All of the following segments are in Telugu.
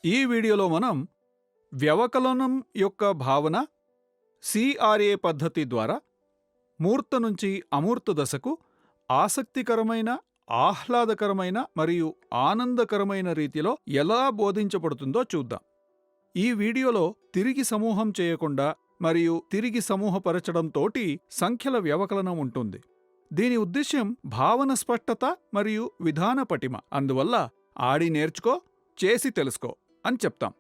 ఈ వీడియోలో మనం వ్యవకలనం యొక్క భావన సిఆర్ఏ పద్ధతి ద్వారా మూర్త నుంచి అమూర్త దశకు ఆసక్తికరమైన, ఆహ్లాదకరమైన మరియు ఆనందకరమైన రీతిలో ఎలా బోధించబడుతుందో చూద్దాం. ఈ వీడియోలో తిరిగి సమూహం చేయకుండా మరియు తిరిగి సమూహపరచడంతోటి సంఖ్యల వ్యవకలనం ఉంటుంది. దీని ఉద్దేశ్యం భావన స్పష్టత మరియు విధాన పటిమ. అందువల్ల ఆడి నేర్చుకో, చేసి తెలుసుకో అని చెప్తాం.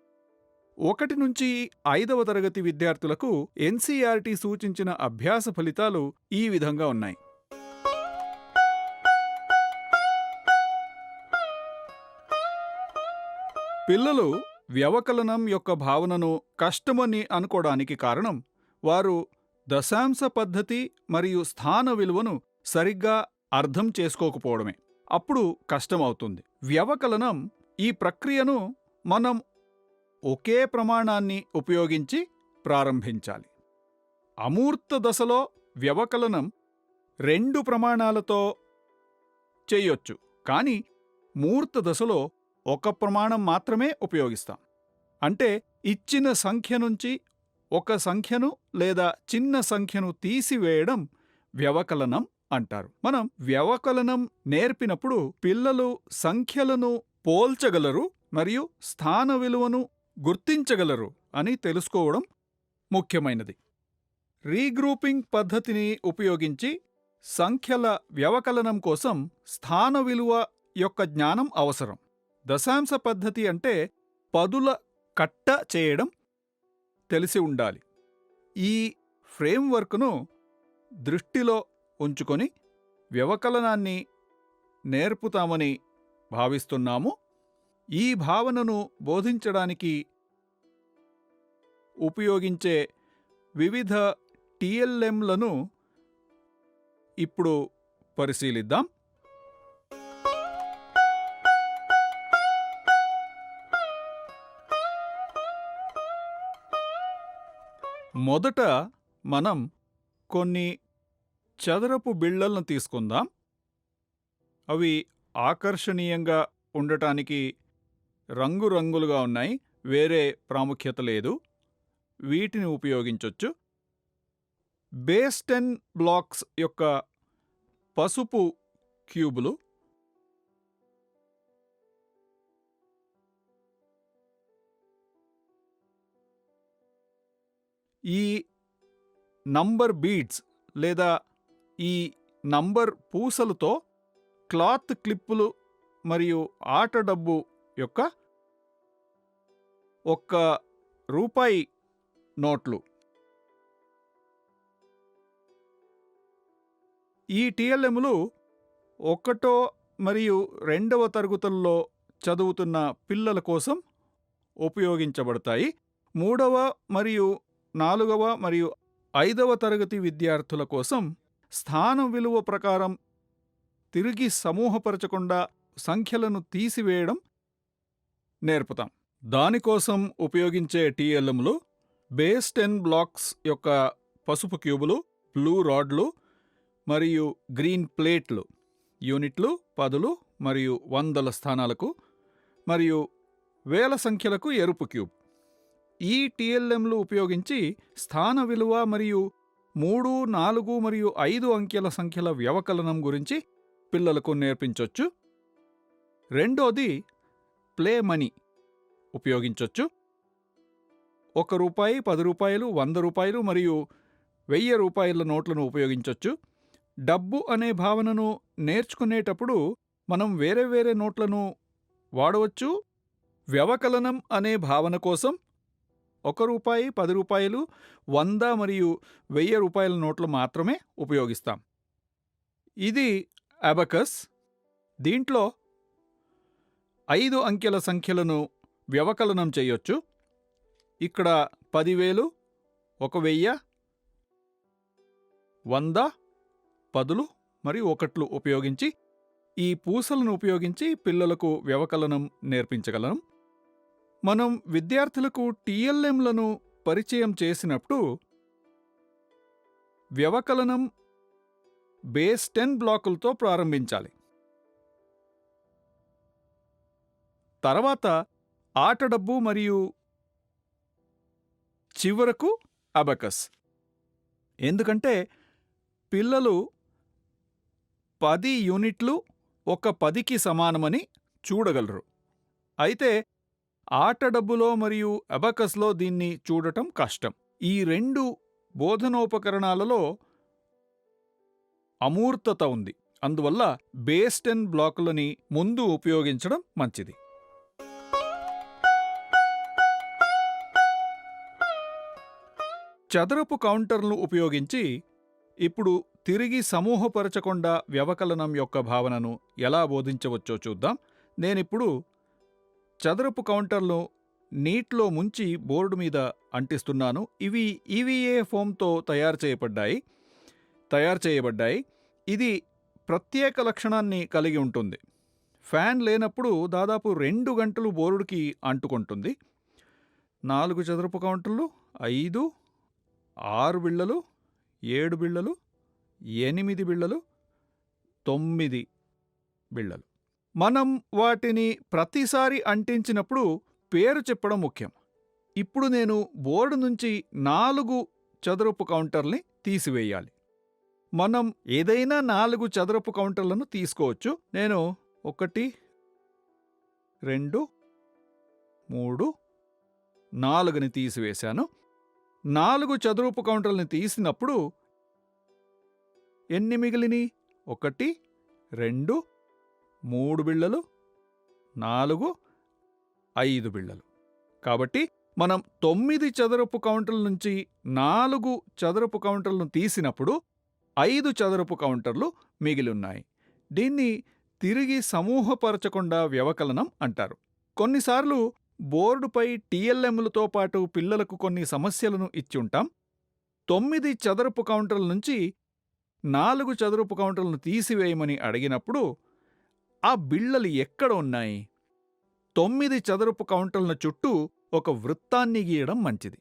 1 నుంచి 5వ తరగతి విద్యార్థులకు ఎన్సీఈఆర్టీ సూచించిన అభ్యాస ఫలితాలు ఈ విధంగా ఉన్నాయి. పిల్లలు వ్యవకలనం యొక్క భావనను కష్టమని అనుకోవడానికి కారణం వారు దశాంశ పద్ధతి మరియు స్థాన విలువను సరిగ్గా అర్థం చేసుకోకపోవడమే. అప్పుడు కష్టమవుతుంది. వ్యవకలనం ఈ ప్రక్రియను మనం ఒకే ప్రమాణాన్ని ఉపయోగించి ప్రారంభించాలి. అమూర్త దశలో వ్యవకలనం 2 ప్రమాణాలతో చేయొచ్చు, కానీ మూర్త దశలో 1 ప్రమాణం మాత్రమే ఉపయోగిస్తాం. అంటే ఇచ్చిన సంఖ్య నుంచి ఒక సంఖ్యను లేదా చిన్న సంఖ్యను తీసివేయడం వ్యవకలనం అంటారు. మనం వ్యవకలనం నేర్పినప్పుడు పిల్లలు సంఖ్యలను పోల్చగలరు మరియు స్థాన విలువను గుర్తించగలరు అని తెలుసుకోవడం ముఖ్యమైనది. రీగ్రూపింగ్ పద్ధతిని ఉపయోగించి సంఖ్యల వ్యవకలనం కోసం స్థాన విలువ యొక్క జ్ఞానం అవసరం. దశాంశ పద్ధతి అంటే పదుల కట్ట చేయడం తెలిసి ఉండాలి. ఈ ఫ్రేమ్వర్క్ను దృష్టిలో ఉంచుకొని వ్యవకలనాన్ని నేర్పుతామని భావిస్తున్నాము. ఈ భావనను బోధించడానికి ఉపయోగించే వివిధ టిఎల్ఎంలను ఇప్పుడు పరిశీలిద్దాం. మొదట మనం కొన్ని చదరపు బిళ్ళలను తీసుకుందాం. అవి ఆకర్షణీయంగా ఉండటానికి రంగురంగులుగా ఉన్నాయి, వేరే ప్రాముఖ్యత లేదు. వీటిని ఉపయోగించొచ్చు. బేస్ 10 బ్లాక్స్ యొక్క పసుపు క్యూబులు, ఈ నంబర్ బీడ్స్ లేదా ఈ నంబర్ పూసలతో క్లాత్ క్లిప్పులు మరియు ఆట డబ్బు యొక్క ₹1 నోట్లు. ఈ టిఎల్ఎంలు 1వ మరియు 2వ తరగతుల్లో చదువుతున్న పిల్లల కోసం ఉపయోగించబడతాయి. 3వ మరియు 4వ మరియు 5వ తరగతి విద్యార్థుల కోసం స్థాన విలువ ప్రకారం తిరిగి సమూహపరచకుండా సంఖ్యలను తీసివేయడం నేర్పుతాం. దానికోసం ఉపయోగించే టిఎల్ఎంలు బేస్ 10 బ్లాక్స్ యొక్క పసుపు క్యూబులు, బ్లూ రాడ్లు మరియు గ్రీన్ ప్లేట్లు, యూనిట్లు, పదులు మరియు వందల స్థానాలకు మరియు వేల సంఖ్యలకు ఎరుపు క్యూబ్. ఈ టిఎల్ఎంలు ఉపయోగించి స్థాన విలువ మరియు 3, 4 మరియు 5 అంకెల సంఖ్యల వ్యవకలనం గురించి పిల్లలకు నేర్పించొచ్చు. రెండోది ప్లే మనీ ఉపయోగించొచ్చు. ₹1, ₹10, ₹100 మరియు ₹1000 నోట్లను ఉపయోగించొచ్చు. డబ్బు అనే భావనను నేర్చుకునేటప్పుడు మనం వేరే వేరే నోట్లను వాడవచ్చు. వ్యవకలనం అనే భావన కోసం ₹1, ₹10, ₹100 మరియు ₹1000 నోట్లు మాత్రమే ఉపయోగిస్తాం. ఇది అబకస్. దీంట్లో 5 అంకెల సంఖ్యలను వ్యవకలనం చేయొచ్చు. ఇక్కడ 10,000, 1,000, 100, పదులు మరియు ఒకట్లు ఉపయోగించి ఈ పూసలను ఉపయోగించి పిల్లలకు వ్యవకలనం నేర్పించగలం. మనం విద్యార్థులకు టిఎల్ఎంలను పరిచయం చేసినప్పుడు వ్యవకలనం బేస్ 10 బ్లాకులతో ప్రారంభించాలి. తర్వాత ఆట డబ్బు మరియు చివరకు అబకస్. ఎందుకంటే పిల్లలు 10 యూనిట్లు ఒక 10కి సమానమని చూడగలరు. అయితే ఆట డబ్బులో మరియు అబకస్లో దీన్ని చూడటం కష్టం. ఈ 2 బోధనోపకరణాలలో అమూర్తత ఉంది. అందువల్ల బేస్ 10 బ్లాకులని ముందు ఉపయోగించడం మంచిది. చదరపు కౌంటర్లను ఉపయోగించి ఇప్పుడు తిరిగి సమూహపరచకుండా వ్యవకలనం యొక్క భావనను ఎలా బోధించవచ్చో చూద్దాం. నేనిప్పుడు చదరపు కౌంటర్లు నీటిలో ముంచి బోర్డు మీద అంటిస్తున్నాను. ఇవి ఈవీఏ ఫోమ్తో తయారు చేయబడ్డాయి. ఇది ప్రత్యేక లక్షణాన్ని కలిగి ఉంటుంది. ఫ్యాన్ లేనప్పుడు దాదాపు 2 గంటలు బోర్డుకి అంటుకుంటుంది. 4 చదరపు కౌంటర్లు, 5, 6 బిళ్ళలు, 7 బిళ్ళలు, 8 బిళ్ళలు, 9 బిళ్ళలు. మనం వాటిని ప్రతిసారి అంటించినప్పుడు పేరు చెప్పడం ముఖ్యం. ఇప్పుడు నేను బోర్డు నుంచి 4 చదరపు కౌంటర్ని తీసివేయాలి. మనం ఏదైనా 4 చదరపు కౌంటర్లను తీసుకోవచ్చు. నేను 1, 2, 3, 4ని తీసివేశాను. 4 చదరపు కౌంటర్లను తీసినప్పుడు ఎన్ని మిగిలిని? 1, 2, 3 బిళ్ళలు, 4, 5 బిళ్ళలు. కాబట్టి మనం 9 చదరపు కౌంటర్ల నుంచి 4 చదరపు కౌంటర్లను తీసినప్పుడు 5 చదరపు కౌంటర్లు మిగిలిన్నాయి. దీన్ని తిరిగి సమూహపరచకుండా వ్యవకలనం అంటారు. కొన్నిసార్లు బోర్డుపై టీఎల్ఎంలతో పాటు పిల్లలకు కొన్ని సమస్యలను ఇచ్చుంటాం. 9 చదరపు కౌంటర్ల నుంచి 4 చదరపు కౌంటర్లను తీసివేయమని అడిగినప్పుడు ఆ బిళ్ళలు ఎక్కడ ఉన్నాయి? 9 చదరపు కౌంటర్ల చుట్టూ ఒక వృత్తాన్ని గీయడం మంచిది.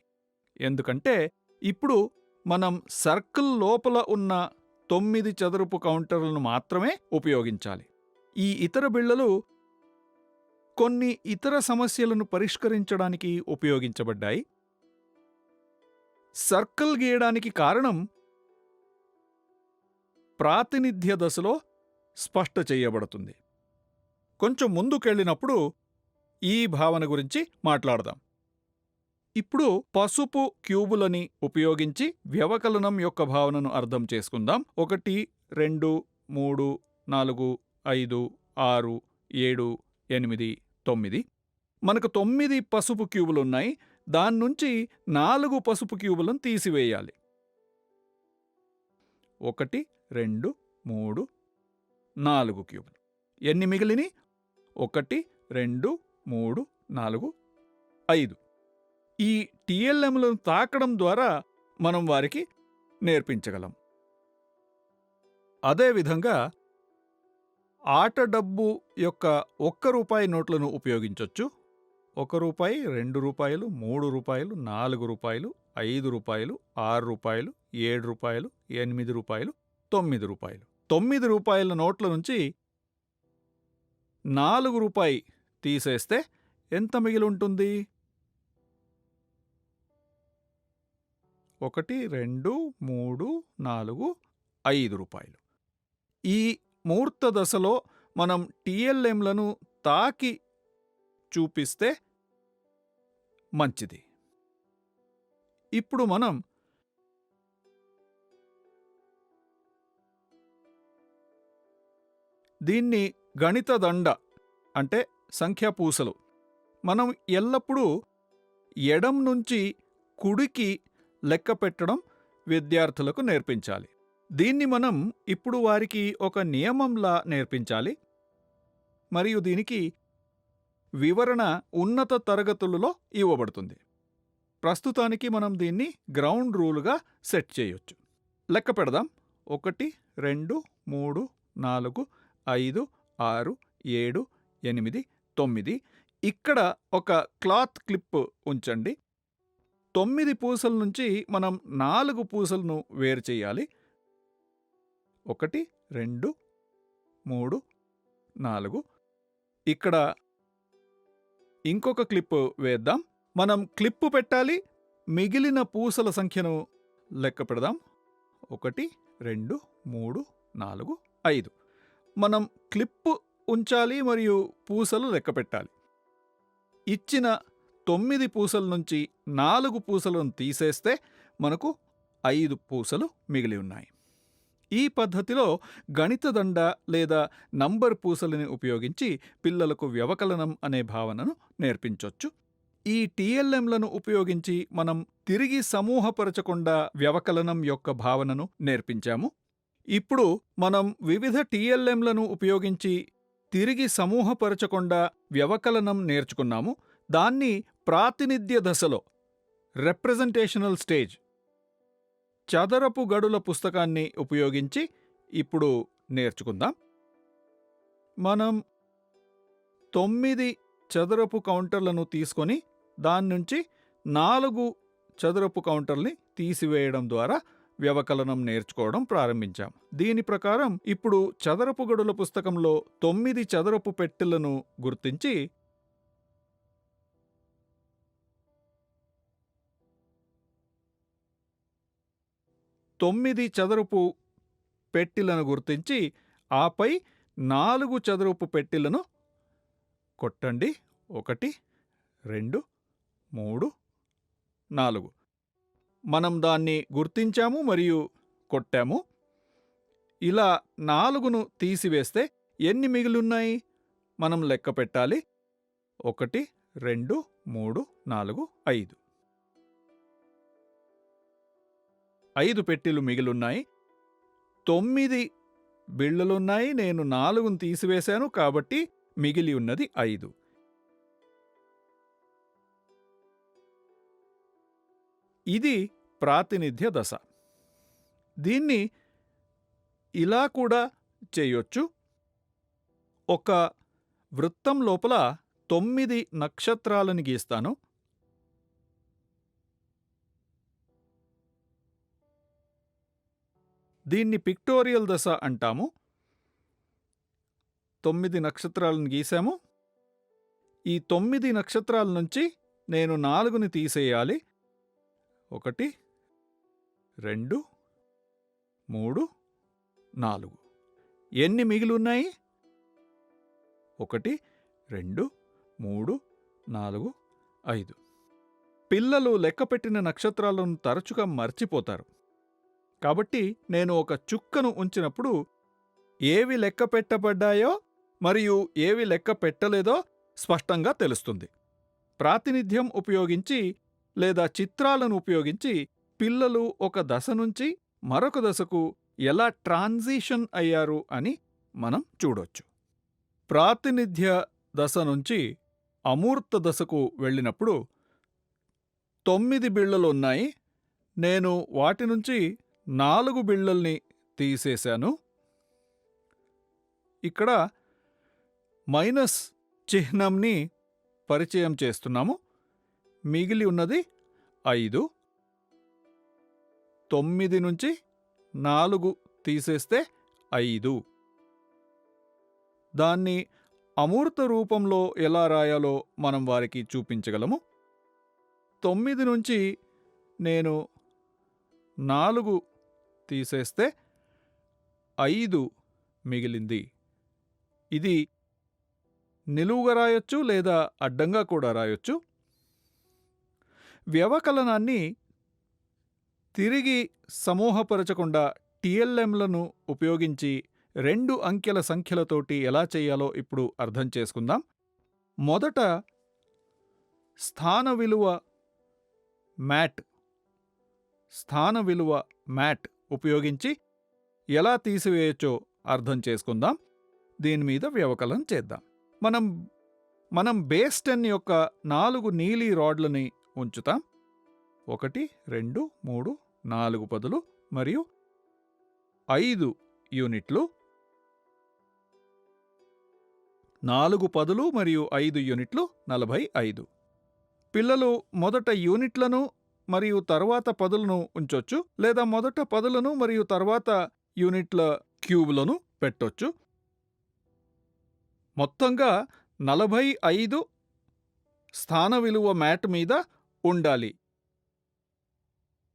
ఎందుకంటే ఇప్పుడు మనం సర్కిల్ లోపల ఉన్న 9 చదరపు కౌంటర్లను మాత్రమే ఉపయోగించాలి. ఈ ఇతర బిళ్ళలు కొన్ని ఇతర సమస్యలను పరిష్కరించడానికి ఉపయోగించబడ్డాయి. సర్కిల్ గీయడానికి కారణం ప్రాతినిధ్య దశలో స్పష్ట చేయబడుతుంది. కొంచెం ముందుకెళ్ళినప్పుడు ఈ భావన గురించి మాట్లాడదాం. ఇప్పుడు పసుపు క్యూబులని ఉపయోగించి వ్యవకలనం యొక్క భావనను అర్థం చేసుకుందాం. 1, 2, 3, 4, 5, 6, 7, 8, 9. మనకు 9 పసుపు క్యూబులున్నాయి. దాన్నుంచి 4 పసుపు క్యూబులను తీసివేయాలి. 1, 2, 3, 4 క్యూబులు. ఎన్ని మిగిలిని? 1, 2, 3, 4, 5. ఈ టీఎల్ఎంలను తాకడం ద్వారా మనం వారికి నేర్పించగలం. అదేవిధంగా ఆట డబ్బు యొక్క 1 రూపాయి నోట్లను ఉపయోగించవచ్చు. 1 రూపాయి, 2 రూపాయలు, 3 రూపాయలు, 4 రూపాయలు, 5 రూపాయలు, 6 రూపాయలు, 7 రూపాయలు, 8 రూపాయలు, 9 రూపాయలు. 9 రూపాయల నోట్ల నుంచి 4 రూపాయి తీసేస్తే ఎంత మిగిలి ఉంటుంది? 1, 2, 3, 4, 5 రూపాయలు. ఈ మూర్త దశలో మనం టీఎల్ఎంలను తాకి చూపిస్తే మంచిది. ఇప్పుడు మనం దీన్ని గణిత దండ అంటే సంఖ్యా పూసలు. మనం ఎల్లప్పుడూ ఎడం నుంచి కుడికి లెక్క పెట్టడం విద్యార్థులకు నేర్పించాలి. దీన్ని మనం ఇప్పుడు వారికి ఒక నియమంలా నేర్పించాలి. మరియు దీనికి వివరణ ఉన్నత తరగతులలో ఇవ్వబడుతుంది. ప్రస్తుతానికి మనం దీన్ని గ్రౌండ్ రూల్గా సెట్ చేయొచ్చు. లెక్క పెడదాం. 1, 2, 3, 4, 5, 6, 7, 8, 9. ఇక్కడ ఒక క్లాత్ క్లిప్ ఉంచండి. 9 పూసల నుంచి మనం 4 పూసలను వేరు చేయాలి. 1, 2, 3, 4. ఇక్కడ ఇంకొక క్లిప్ వేద్దాం. మనం క్లిప్పు పెట్టాలి. మిగిలిన పూసల సంఖ్యను లెక్క పెడదాం. 1, 2, 3, 4, 5. మనం క్లిప్పు ఉంచాలి మరియు పూసలు లెక్క పెట్టాలి. ఇచ్చిన 9 పూసల నుంచి 4 పూసలను తీసేస్తే మనకు 5 పూసలు మిగిలి ఉన్నాయి. ఈ పద్ధతిలో గణిత దండ లేదా నంబర్ పూసలని ఉపయోగించి పిల్లలకు వ్యవకలనం అనే భావనను నేర్పించొచ్చు. ఈ టీఎల్ఎంలను ఉపయోగించి మనం తిరిగి సమూహపరచకుండా వ్యవకలనం యొక్క భావనను నేర్పించాము. ఇప్పుడు మనం వివిధ టీఎల్ఎంలను ఉపయోగించి తిరిగి సమూహపరచకుండా వ్యవకలనం నేర్చుకున్నాము. దాన్ని ప్రాతినిధ్య దశలో రిప్రజెంటేషనల్ స్టేజ్ చదరపు గడుల పుస్తకాన్ని ఉపయోగించి ఇప్పుడు నేర్చుకుందాం. మనం 9 చదరపు కౌంటర్లను తీసుకొని దాని నుంచి 4 చదరపు కౌంటర్ని తీసివేయడం ద్వారా వ్యవకలనం నేర్చుకోవడం ప్రారంభించాం. దీని ప్రకారం ఇప్పుడు చదరపు గడుల పుస్తకంలో 9 చదరపు పెట్టెలను గుర్తించి 9 చదరపు పెట్టెలను గుర్తించి ఆపై 4 చదరపు పెట్టెలను కొట్టండి. 1, 2, 3, 4. మనం దాన్ని గుర్తించాము మరియు కొట్టాము. ఇలా 4ను తీసివేస్తే ఎన్ని మిగిలిన్నాయి మనం లెక్క పెట్టాలి. 1, 2, 3, 4, 5. 5 పెట్టెలు మిగిలున్నాయి. 9 బిళ్ళలున్నాయి. నేను 4ను తీసివేశాను కాబట్టి మిగిలి ఉన్నది 5. ఇది ప్రాతినిధ్య దశ. దీన్ని ఇలా కూడా చేయొచ్చు. ఒక వృత్తం లోపల 9 నక్షత్రాలను గీస్తాను. దీన్ని పిక్టోరియల్ దశ అంటాము. 9 నక్షత్రాలను గీసాము. ఈ 9 నక్షత్రాల నుంచి నేను 4ని తీసేయాలి. 1, 2, 3, 4. ఎన్ని మిగిలున్నాయి? 1, 2, 3, 4, 5. పిల్లలు లెక్కపెట్టిన నక్షత్రాలను తరచుగా మర్చిపోతారు. కాబట్టి నేను ఒక చుక్కను ఉంచినప్పుడు ఏవి లెక్క పెట్టబడ్డాయో మరియు ఏవి లెక్క పెట్టలేదో స్పష్టంగా తెలుస్తుంది. ప్రాతినిధ్యం ఉపయోగించి లేదా చిత్రాలను ఉపయోగించి పిల్లలు ఒక దశ నుంచి మరొక దశకు ఎలా ట్రాన్సిషన్ అయ్యారు అని మనం చూడొచ్చు. ప్రాతినిధ్య దశ నుంచి అమూర్త దశకు వెళ్ళినప్పుడు 9 బిళ్ళలు ఉన్నాయి. నేను వాటి నుంచి 4 బిళ్ళల్ని తీసేశాను. ఇక్కడ మైనస్ చిహ్నంని పరిచయం చేస్తున్నాము. మిగిలి ఉన్నది 5. 9 నుంచి 4 తీసేస్తే 5. దాన్ని అమూర్త రూపంలో ఎలా రాయాలో మనం వారికి చూపించగలము. 9 నుంచి నేను 4 తీసేస్తే 5 మిగిలింది. ఇది నిలువుగా రాయొచ్చు లేదా అడ్డంగా కూడా రాయొచ్చు. వ్యవకలనాన్ని తిరిగి సమూహపరచకుండా టీఎల్ఎంలను ఉపయోగించి 2 అంకెల సంఖ్యలతోటి ఎలా చేయాలో ఇప్పుడు అర్థం చేసుకుందాం. మొదట స్థాన విలువ మ్యాట్ ఉపయోగించి ఎలా తీసివేయచ్చో అర్థం చేసుకుందాం. దీని మీద వ్యవకలనం చేద్దాం. మనం బేస్ 10 యొక్క 4 నీలి రాడ్లని ఉంచుతాం. 1, 2, 3, 4 పదులు మరియు 5 యూనిట్లు. 4 పదులు మరియు 5 యూనిట్లు 45. పిల్లలు మొదట యూనిట్లను మరియు తర్వాత పదులను ఉంచొచ్చు, లేదా మొదట పదులను మరియు తర్వాత యూనిట్ల క్యూబులను పెట్టొచ్చు. మొత్తంగా 45 స్థాన విలువ మ్యాట్ మీద ఉండాలి.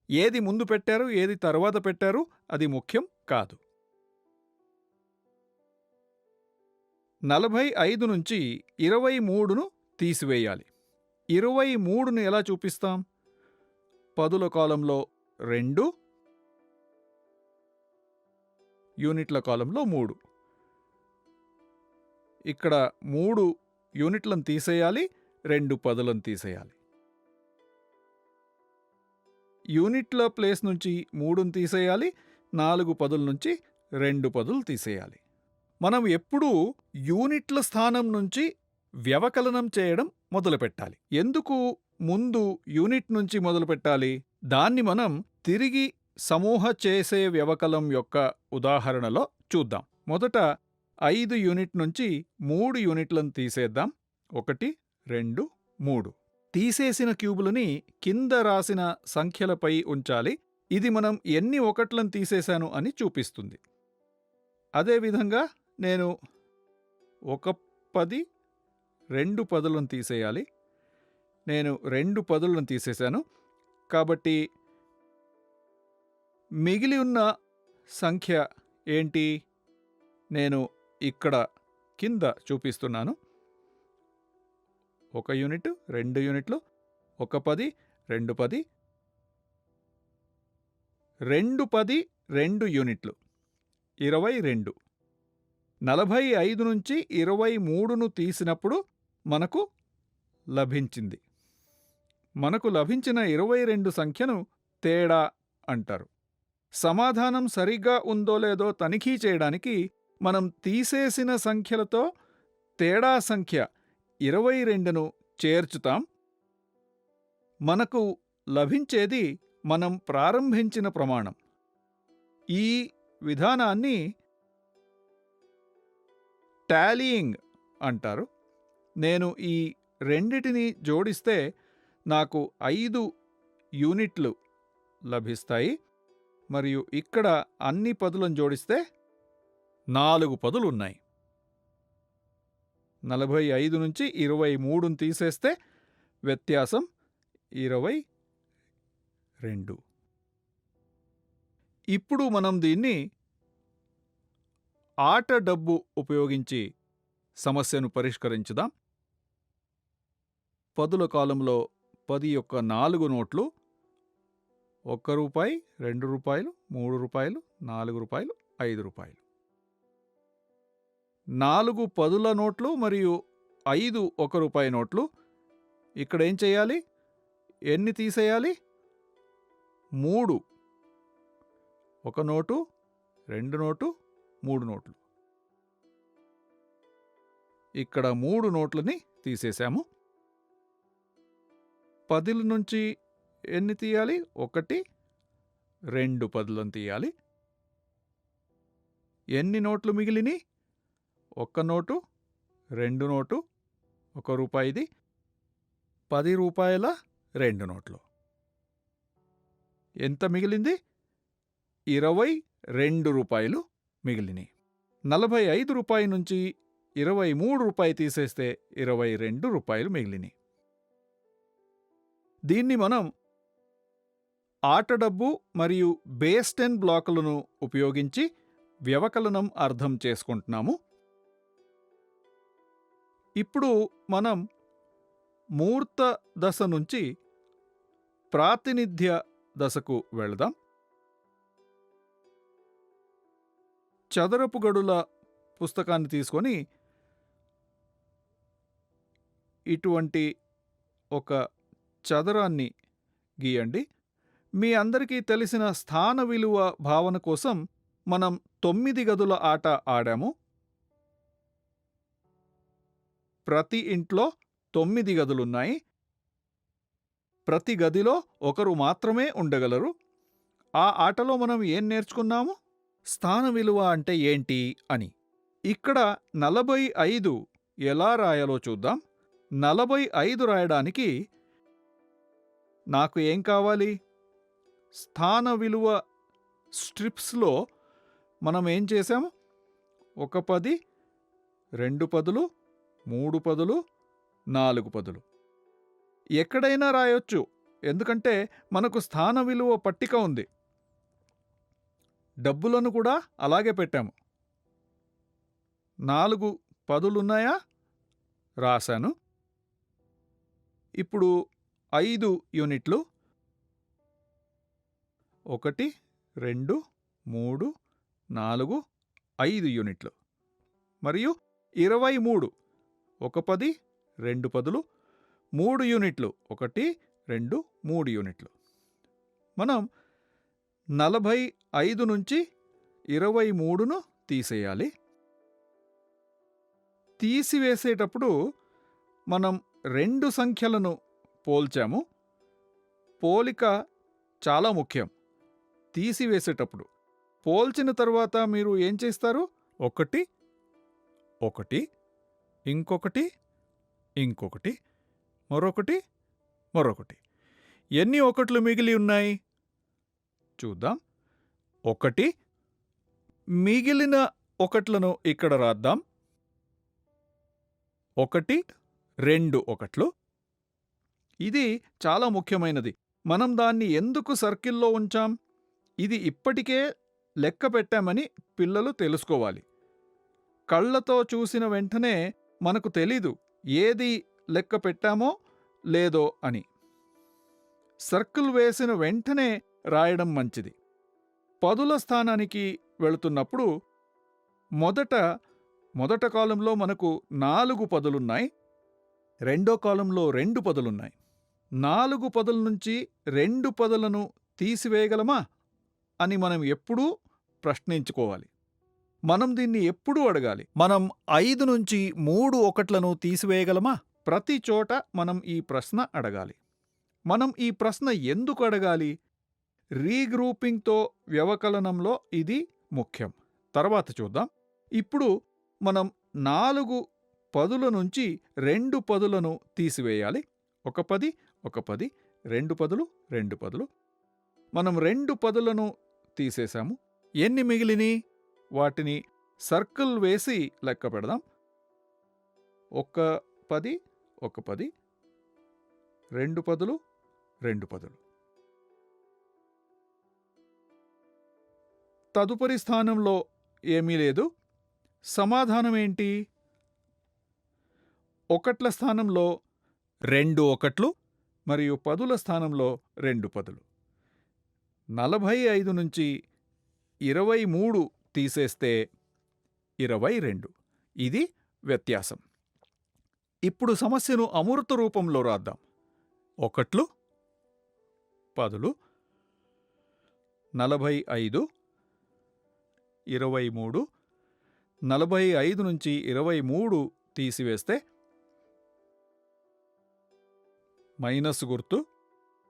ఏది ముందు పెట్టారు, ఏది తర్వాత పెట్టారు అది ముఖ్యం కాదు. 45 నుంచి 23ను తీసివేయాలి. 23ను ఎలా చూపిస్తాం? పదుల కాలంలో 2, యూనిట్ల కాలంలో 3. ఇక్కడ 3 యూనిట్లను తీసేయాలి, 2 పదులను తీసేయాలి. యూనిట్ల ప్లేస్ నుంచి 3ను తీసేయాలి, 4 పదుల నుంచి 2 పదులు తీసేయాలి. మనం ఎప్పుడూ యూనిట్ల స్థానం నుంచి వ్యవకలనం చేయడం మొదలుపెట్టాలి. ఎందుకు ముందు యూనిట్ నుంచి మొదలుపెట్టాలి? దాన్ని మనం తిరిగి సమూహ చేసే వ్యవకలం యొక్క ఉదాహరణలో చూద్దాం. మొదట 5 యూనిట్ నుంచి 3 యూనిట్లను తీసేద్దాం. 1, 2, 3. తీసేసిన క్యూబులని కింద రాసిన సంఖ్యలపై ఉంచాలి. ఇది మనం ఎన్ని ఒకట్లను తీసేశాను అని చూపిస్తుంది. అదేవిధంగా నేను 1 10, 2 పదులను తీసేయాలి. నేను 2 పదులను తీసేశాను. కాబట్టి మిగిలి ఉన్న సంఖ్య ఏంటి? నేను ఇక్కడ కింద చూపిస్తున్నాను. 1 యూనిట్, 2 యూనిట్లు, 1 10, 2 10, 2 10, 2 యూనిట్లు, 22. 45 నుంచి 23ను తీసినప్పుడు మనకు లభించింది. మనకు లభించిన 22 సంఖ్యను తేడా అంటారు. సమాధానం సరిగ్గా ఉందో లేదో తనిఖీ చేయడానికి మనం తీసేసిన సంఖ్యలతో తేడా సంఖ్య 22ను చేర్చుతాం. మనకు లభించేది మనం ప్రారంభించిన ప్రమాణం. ఈ విధానాన్ని టాలీయింగ్ అంటారు. నేను ఈ రెండిటిని జోడిస్తే నాకు 5 యూనిట్లు లభిస్తాయి. మరియు ఇక్కడ అన్ని పదులను జోడిస్తే 4 పదులు ఉన్నాయి. 45 నుంచి 23ను తీసేస్తే వ్యత్యాసం 22. ఇప్పుడు మనం దీన్ని ఆట డబ్బు ఉపయోగించి సమస్యను పరిష్కరించుదాం. పదుల కాలంలో 10 యొక్క 4 నోట్లు, 1 రూపాయి, 2 రూపాయలు, 3 రూపాయలు, 4 రూపాయలు, 5 రూపాయలు. 4 పదుల నోట్లు మరియు 5 1 రూపాయి నోట్లు. ఇక్కడ ఏం చేయాలి? ఎన్ని తీసేయాలి? 3. 1 నోటు, 2 నోటు, 3 నోట్లు. ఇక్కడ 3 నోట్లని తీసేశాము. 10 నుంచి ఎన్ని తీయాలి? 1, 2 పదులను తీయాలి. ఎన్ని నోట్లు మిగిలిని? 1 నోటు, 2 నోటు, 1 రూపాయిది, 10 రూపాయల 2 నోట్లు. ఎంత మిగిలింది? 22 రూపాయలు మిగిలినాయి. 45 రూపాయల నుంచి 23 రూపాయలు తీసేస్తే 22 రూపాయలు మిగిలినాయి. దీన్ని మనం ఆట డబ్బు మరియు బేస్ 10 బ్లాకులను ఉపయోగించి వ్యవకలనం అర్థం చేసుకుంటున్నాము. ఇప్పుడు మనం మూర్త దశ నుంచి ప్రాతినిధ్య దశకు వెళదాం. చదరపు గడుల పుస్తకాన్ని తీసుకొని ఇటువంటి ఒక చదరాన్ని గీయండి. మీ అందరికీ తెలిసిన స్థాన విలువ భావన కోసం మనం 9 గదుల ఆట ఆడాము. ప్రతి ఇంట్లో 9 గదులున్నాయి. ప్రతి గదిలో ఒకరు మాత్రమే ఉండగలరు. ఆ ఆటలో మనం ఏం నేర్చుకున్నాము? స్థాన విలువ అంటే ఏంటి అని. ఇక్కడ 45 ఎలా రాయాలో చూద్దాం. 45 రాయడానికి నాకు ఏం కావాలి? స్థాన విలువ స్ట్రిప్స్లో మనం ఏం చేశాము? 1 10, 2 పదులు, 3 పదులు, 4 పదులు. ఎక్కడైనా రాయొచ్చు, ఎందుకంటే మనకు స్థాన విలువ పట్టిక ఉంది. డబ్బులను కూడా అలాగే పెట్టాము. 4 పదులున్నాయా? రాశాను. ఇప్పుడు 5 యూనిట్లు. 1, 2, 3, 4, 5 యూనిట్లు. మరియు 23. 1 10, 2 పదులు, 3 యూనిట్లు. 1, 2, 3 యూనిట్లు. మనం 45 నుంచి 23ను తీసేయాలి. తీసివేసేటప్పుడు మనం 2 సంఖ్యలను పోల్చాము. పోలిక చాలా ముఖ్యం. తీసివేసేటప్పుడు పోల్చిన తర్వాత మీరు ఏం చేస్తారు? 1, 1, ఇంకొకటి, ఇంకొకటి, మరొకటి. ఎన్ని ఒకట్లు మిగిలి ఉన్నాయి చూద్దాం. 1, మిగిలిన ఒకట్లను ఇక్కడ రాద్దాం. 1, 2 ఒకట్లు. ఇది చాలా ముఖ్యమైనది. మనం దాన్ని ఎందుకు సర్కిల్లో ఉంచాం? ఇది ఇప్పటికే లెక్క పెట్టామని పిల్లలు తెలుసుకోవాలి. కళ్ళతో చూసిన వెంటనే మనకు తెలీదు ఏది లెక్క పెట్టామో లేదో అని. సర్కిల్ వేసిన వెంటనే రాయడం మంచిది. పదుల స్థానానికి వెళుతున్నప్పుడు మొదట కాలంలో మనకు 4 పదులున్నాయి. రెండో కాలంలో 2 పదులున్నాయి. 4 పదుల నుంచి 2 పదులను తీసివేయగలమా అని మనం ఎప్పుడూ ప్రశ్నించుకోవాలి. మనం దీన్ని ఎప్పుడూ అడగాలి. మనం 5 నుంచి 3 ఒకట్లను తీసివేయగలమా? ప్రతి చోట మనం ఈ ప్రశ్న అడగాలి. మనం ఈ ప్రశ్న ఎందుకు అడగాలి? రీగ్రూపింగ్తో వ్యవకలనంలో ఇది ముఖ్యం. తర్వాత చూద్దాం. ఇప్పుడు మనం 4 పదుల నుంచి 2 పదులను తీసివేయాలి. 1 10, 1 10, 2 పదులు, 2 పదులు. మనం 2 పదులను తీసేశాము. ఎన్ని మిగిలిని? వాటిని సర్కిల్ వేసి లెక్క పెడదాం. 1 10, 1 10, 2 పదులు, 2 పదులు. తదుపరి స్థానంలో ఏమీ లేదు. సమాధానం ఏంటి? ఒకట్ల స్థానంలో 2 ఒకట్లు మరియు పదుల స్థానంలో 2 పదులు. 45 నుంచి 23 తీసేస్తే 22. ఇది వ్యత్యాసం. ఇప్పుడు సమస్యను అమూర్త రూపంలో రాద్దాం. ఒకట్లు, పదులు, 45, 23. 45 నుంచి 23 తీసివేస్తే మైనస్ గుర్తు.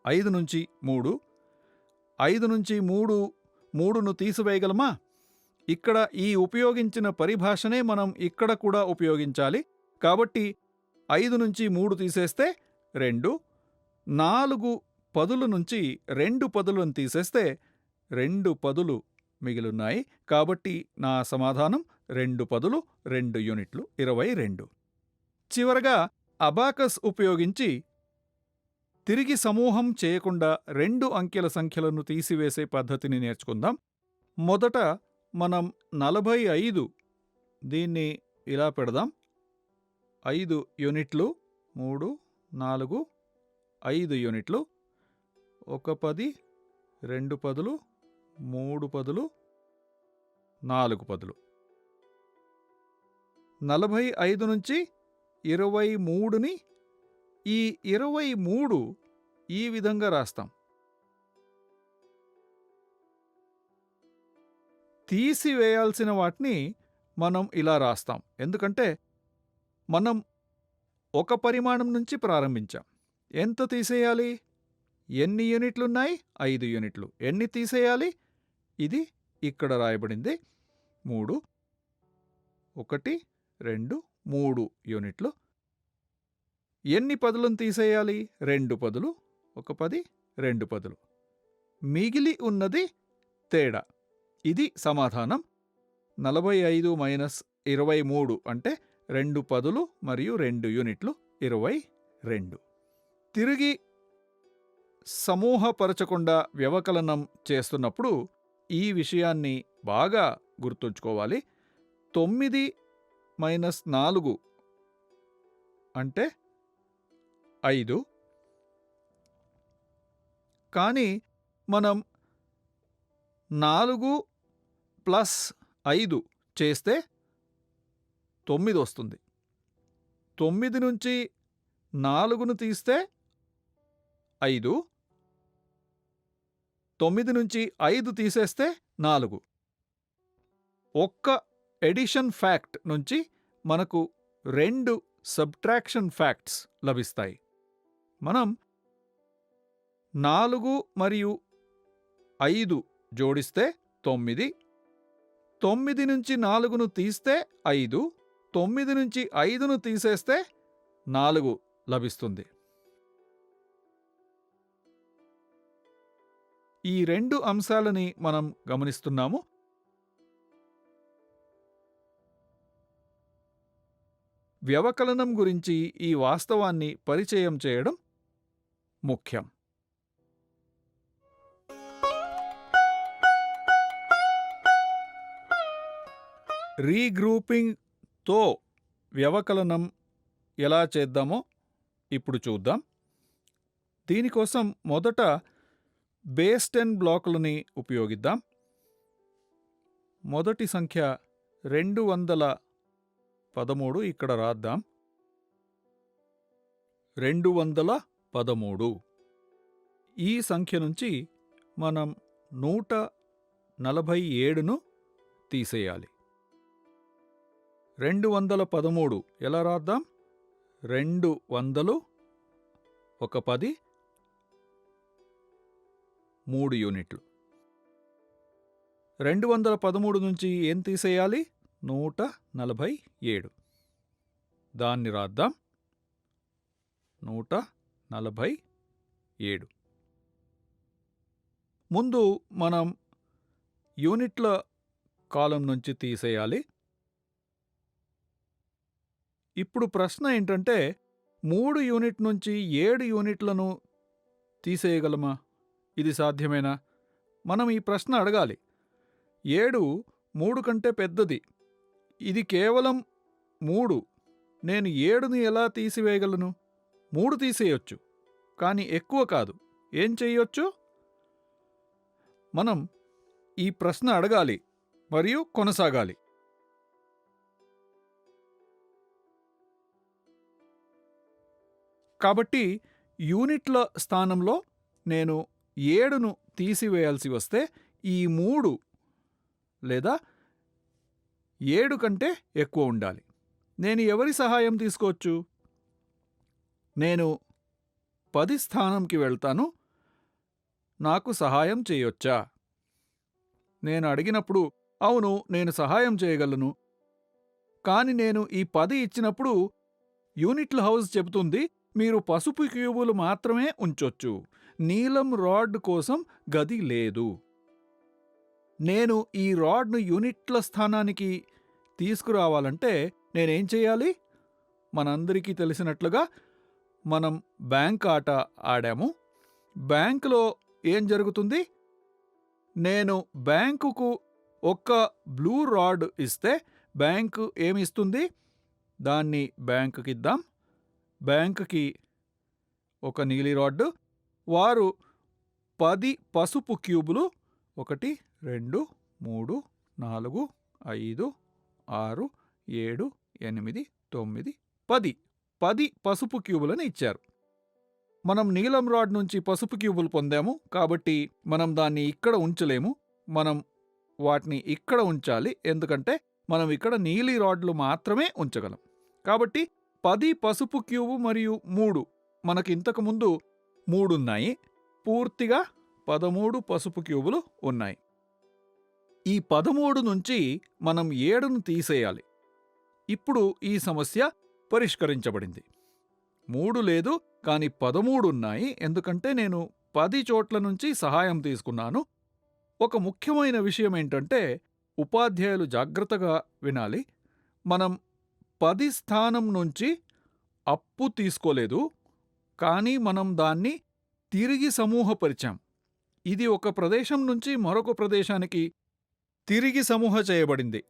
5 నుంచి 3. 5 నుంచి 3ను తీసివేయగలమా? ఇక్కడ ఈ ఉపయోగించిన పరిభాషనే మనం ఇక్కడ కూడా ఉపయోగించాలి. కాబట్టి 5 నుంచి 3 తీసేస్తే 2. 4 పదుల నుంచి 2 పదులను తీసేస్తే 2 పదులు మిగిలిన్నాయి. కాబట్టి నా సమాధానం 2 పదులు 2 యూనిట్లు 22. చివరగా అబాకస్ ఉపయోగించి తిరిగి సమూహం చేయకుండా 2 అంకెల సంఖ్యలను తీసివేసే పద్ధతిని నేర్చుకుందాం. మొదట మనం 45 దీన్ని ఇలా పెడదాం. 5 యూనిట్లు, 3, 4, 5 యూనిట్లు. 1 10, 2 పదులు, 3 పదులు, 4 పదులు. 45 నుంచి 23ని ఈ 23 ఈ విధంగా రాస్తాం. తీసివేయాల్సిన వాటిని మనం ఇలా రాస్తాం. ఎందుకంటే మనం ఒక పరిమాణం నుంచి ప్రారంభించాం. ఎంత తీసేయాలి? ఎన్ని యూనిట్లున్నాయి? 5 యూనిట్లు. ఎన్ని తీసేయాలి? ఇది ఇక్కడ రాయబడింది 3. 1, 2, 3 యూనిట్లు. ఎన్ని పదులను తీసేయాలి? 2 పదులు. 1 10, 2 పదులు. మిగిలి ఉన్నది తేడా. ఇది సమాధానం. 45 మైనస్ 23 అంటే 2 పదులు మరియు 2 యూనిట్లు 22. తిరిగి సమూహపరచకుండా వ్యవకలనం చేస్తున్నప్పుడు ఈ విషయాన్ని బాగా గుర్తుంచుకోవాలి. 9 మైనస్ 4 అంటే 5. కానీ మనం 4 ప్లస్ 5 చేస్తే 9 వస్తుంది. 9 నుంచి 4ను తీస్తే 5. 9 నుంచి 5 తీసేస్తే 4. ఒక్క ఎడిషన్ ఫ్యాక్ట్ నుంచి మనకు 2 సబ్ట్రాక్షన్ ఫ్యాక్ట్స్ లభిస్తాయి. మనం 4 మరియు 5 జోడిస్తే 9. 9 నుంచి 4ను తీస్తే 5. 9 నుంచి 5ను తీసేస్తే 4 లభిస్తుంది. ఈ 2 అంశాలని మనం గమనిస్తున్నాము. వ్యవకలనం గురించి ఈ వాస్తవాన్ని పరిచయం చేయడం ముఖ్యం. రీగ్రూపింగ్తో వ్యవకలనం ఎలా చేద్దామో ఇప్పుడు చూద్దాం. దీనికోసం మొదట బేస్ 10 బ్లాకులని ఉపయోగిద్దాం. మొదటి సంఖ్య 213 ఇక్కడ రాద్దాం. 213. ఈ సంఖ్య నుంచి మనం 147ను తీసేయాలి. 213 ఎలా రాద్దాం? 200 ఒక 10 3 యూనిట్లు. 213 నుంచి ఏం తీసేయాలి? 147. దాన్ని రాద్దాం. 147. ముందు మనం యూనిట్ల కాలం నుంచి తీసేయాలి. ఇప్పుడు ప్రశ్న ఏంటంటే 3 యూనిట్ నుంచి 7 యూనిట్లను తీసేయగలమా? ఇది సాధ్యమేనా? మనం ఈ ప్రశ్న అడగాలి. 7 3 కంటే పెద్దది. ఇది కేవలం 3. నేను 7ని ఎలా తీసివేయగలను? 3 తీసేయొచ్చు, కానీ ఎక్కువ కాదు. ఏం చెయ్యొచ్చు? మనం ఈ ప్రశ్న అడగాలి మరియు కొనసాగాలి. కాబట్టి యూనిట్ల స్థానంలో నేను 7ను తీసివేయాల్సి వస్తే ఈ 3 లేదా 7 కంటే ఎక్కువ ఉండాలి. నేను ఎవరి సహాయం తీసుకోవచ్చు? నేను 10 స్థానంకి వెళ్తాను. నాకు సహాయం చేయొచ్చా? నేను అడిగినప్పుడు అవును నేను సహాయం చేయగలను, కానీ నేను ఈ 10 ఇచ్చినప్పుడు యూనిట్ల హౌస్ చెబుతుంది మీరు పసుపు క్యూబులు మాత్రమే ఉంచొచ్చు, నీలం రాడ్ కోసం గది లేదు. నేను ఈ రాడ్ను యూనిట్ల స్థానానికి తీసుకురావాలంటే నేనేం చేయాలి? మనందరికీ తెలిసినట్లుగా మనం బ్యాంక్ ఆట ఆడాము. బ్యాంకులో ఏం జరుగుతుంది? నేను బ్యాంకుకు ఒక్క బ్లూ రాడ్ ఇస్తే బ్యాంకు ఏమిస్తుంది? దాన్ని బ్యాంకుకి ఇద్దాం. బ్యాంకుకి ఒక నీలి రాడ్. వారు 10 పసుపు క్యూబులు 1 2 3 4 5 6 7 8 9 10 పసుపు క్యూబులను ఇచ్చారు. మనం నీలం రాడ్ నుంచి పసుపు క్యూబులు పొందాము, కాబట్టి మనం దాన్ని ఇక్కడ ఉంచలేము. మనం వాటిని ఇక్కడ ఉంచాలి, ఎందుకంటే మనం ఇక్కడ నీలి రాడ్లు మాత్రమే ఉంచగలం. కాబట్టి 10 పసుపు క్యూబు మరియు 3 మనకి ఇంతకుముందు 3 ఉన్నాయి. పూర్తిగా 13 పసుపు క్యూబులు ఉన్నాయి. ఈ 13 నుంచి మనం 7ను తీసేయాలి. ఇప్పుడు ఈ సమస్య పరిష్కరించబడింది. 3 లేదు, కానీ 13 ఉన్నాయి, ఎందుకంటే నేను 10 చోట్ల నుంచి సహాయం తీసుకున్నాను. ఒక ముఖ్యమైన విషయం ఏంటంటే ఉపాధ్యాయులు జాగ్రత్తగా వినాలి. మనం 10 స్థానం నుంచి అప్పు తీసుకోలేదు, కానీ మనం దాన్ని తిరిగి సమూహపరిచాం. ఇది ఒక ప్రదేశం నుంచి మరొక ప్రదేశానికి తిరిగి సమూహ చేయబడింది.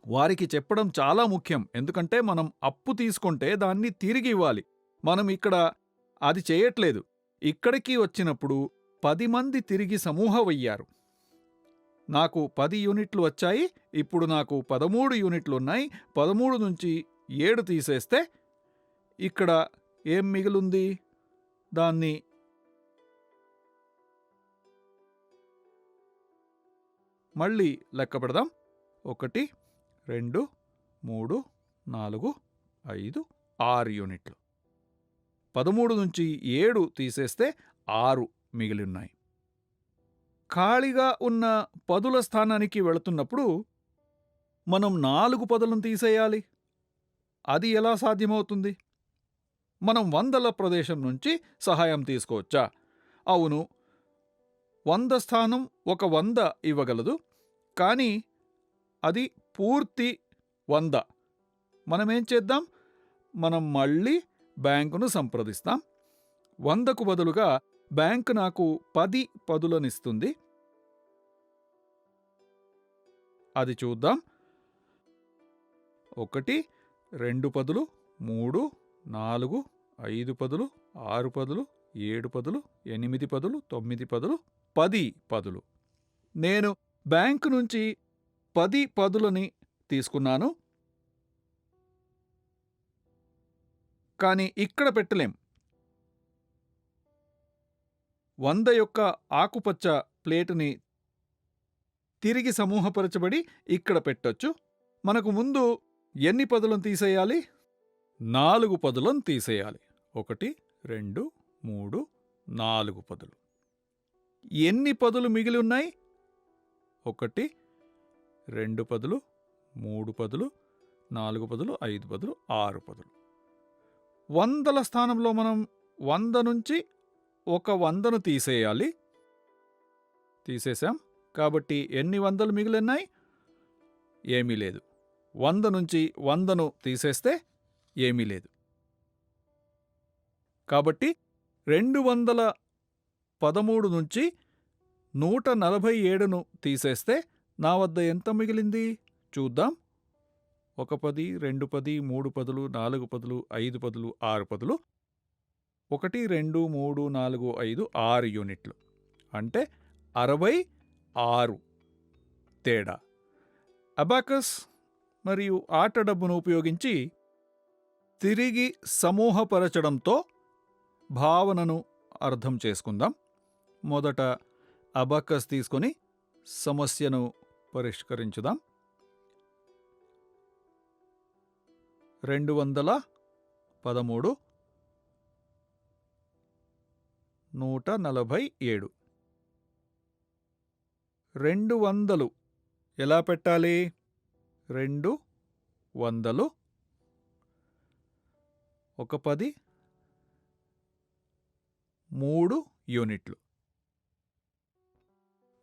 వారికి చెప్పడం చాలా ముఖ్యం. ఎందుకంటే మనం అప్పు తీసుకుంటే దాన్ని తిరిగి ఇవ్వాలి. మనం ఇక్కడ అది చేయట్లేదు. ఇక్కడికి వచ్చినప్పుడు 10 మంది తిరిగి సమూహమయ్యారు. నాకు 10 యూనిట్లు వచ్చాయి. ఇప్పుడు నాకు 13 యూనిట్లున్నాయి. 13 నుంచి 7 తీసేస్తే ఇక్కడ ఏం మిగిలుంది? దాన్ని మళ్ళీ లెక్క పెడదాం. 1, 2, 3, 4, 5, 6 యూనిట్లు. 13 నుంచి 7 తీసేస్తే 6 మిగిలి ఉన్నాయి. ఖాళీగా ఉన్న పదుల స్థానానికి వెళుతున్నప్పుడు మనం 4 పదులను తీసేయాలి. అది ఎలా సాధ్యమవుతుంది? మనం వందల ప్రదేశం నుంచి సహాయం తీసుకోవచ్చా? అవును, 100 స్థానం ఒక 100 ఇవ్వగలదు. కానీ అది పూర్తి 100. మనమేం చేద్దాం? మనం మళ్ళీ బ్యాంకును సంప్రదిస్తాం. 100కు బదులుగా బ్యాంకు నాకు 10 పదులనిస్తుంది. అది చూద్దాం. 1, 2 పదులు, 3, 4, 5 పదులు, 6 పదులు, 7 పదులు, 8 పదులు, 9 పదులు, 10 పదులు. నేను బ్యాంకు నుంచి 10 పదులని తీసుకున్నాను. కానీ ఇక్కడ పెట్టలేం. 100 యొక్క ఆకుపచ్చ ప్లేటుని తిరిగి సమూహపరచబడి ఇక్కడ పెట్టొచ్చు. మనకు ముందు ఎన్ని పదులను తీసేయాలి? 4 పదులను తీసేయాలి. 1, 2, 3, 4 పదులు. ఎన్ని పదులు మిగిలి ఉన్నాయి? 1, 2 పదులు, 3 పదులు, 4 పదులు, 5 పదులు, 6 పదులు. 100ల స్థానంలో మనం 100 నుంచి ఒక 100ను తీసేయాలి. తీసేశాం. కాబట్టి ఎన్ని 100లు మిగిలిన్నాయి? ఏమీ లేదు. 100 నుంచి 100ను తీసేస్తే ఏమీ లేదు. కాబట్టి 213 నుంచి 147ను తీసేస్తే నా వద్ద ఎంత మిగిలింది? చూద్దాం. 1 10, 2 10, 3 పదులు, 4 పదులు, 5 పదులు, 6 పదులు. 1, 2, 3, 4, 5, 6 యూనిట్లు. అంటే 66 తేడా. అబాకస్ మరియు ఆట డబ్బును ఉపయోగించి తిరిగి సమూహపరచడంతో భావనను అర్థం చేసుకుందాం. మొదట అబాకస్ తీసుకొని సమస్యను పరిష్కరించుదాం. 213, 147. 200 ఎలా పెట్టాలి? 200 1 10 3 యూనిట్లు.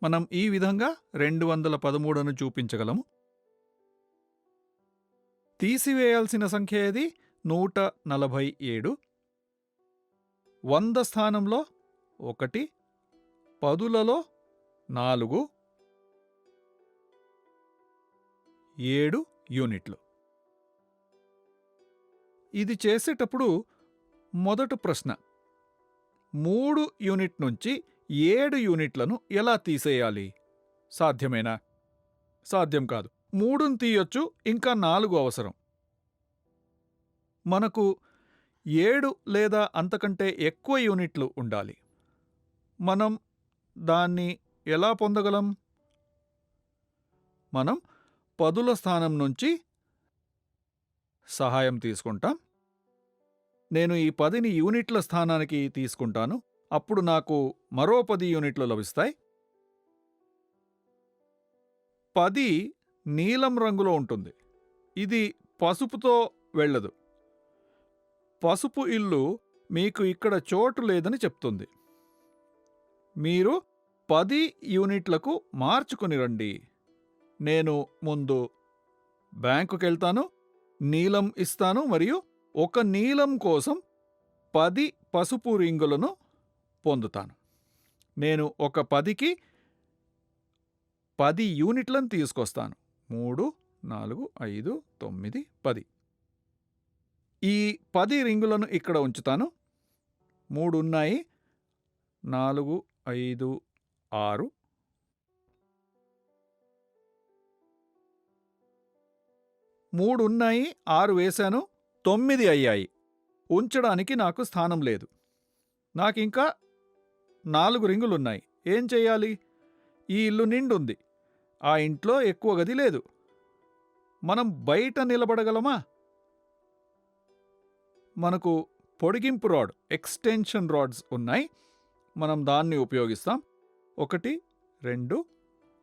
మనం ఈ విధంగా 213ను చూపించగలము. తీసివేయాల్సిన సంఖ్య ఏది? 147. 100 స్థానంలో 1, పదులలో 4, 7 యూనిట్లు. ఇది చేసేటప్పుడు మొదటి ప్రశ్న, 3 యూనిట్ నుంచి 7 యూనిట్లను ఎలా తీసేయాలి? సాధ్యమేనా? సాధ్యం కాదు. 3ను తీయొచ్చు, ఇంకా 4 అవసరం. మనకు 7 లేదా అంతకంటే ఎక్కువ యూనిట్లు ఉండాలి. మనం దాన్ని ఎలా పొందగలం? మనం పదుల స్థానం నుంచి సహాయం తీసుకుంటాం. నేను ఈ 10ని యూనిట్ల స్థానానికి తీసుకుంటాను. అప్పుడు నాకు మరో 10 యూనిట్లు లభిస్తాయి. 10 నీలం రంగులో ఉంటుంది. ఇది పసుపుతో వెళ్ళదు. పసుపు ఇల్లు మీకు ఇక్కడ చోటు లేదని చెప్తుంది. మీరు 10 యూనిట్లకు మార్చుకుని రండి. నేను ముందు బ్యాంకుకెళ్తాను, నీలం ఇస్తాను మరియు ఒక నీలం కోసం 10 పసుపు రింగులను పొందుతాను. నేను ఒక 10కి 10 యూనిట్లను తీసుకొస్తాను. 3, 4, 5, 9, 10. ఈ 10 రింగులను ఇక్కడ ఉంచుతాను. 3 ఉన్నాయి. 4, 5, 6. 3 ఉన్నాయి, 6 వేశాను, 9 అయ్యాయి. ఉంచడానికి నాకు స్థానం లేదు. నాకింకా 4 రింగులున్నాయి. ఏం చెయ్యాలి? ఈ ఇల్లు నిండుంది. ఆ ఇంట్లో ఎక్కువ గది లేదు. మనం బయట నిలబడగలమా? మనకు పొడిగింపు రాడ్, ఎక్స్టెన్షన్ రాడ్స్ ఉన్నాయి. మనం దాన్ని ఉపయోగిస్తాం. 1, 2,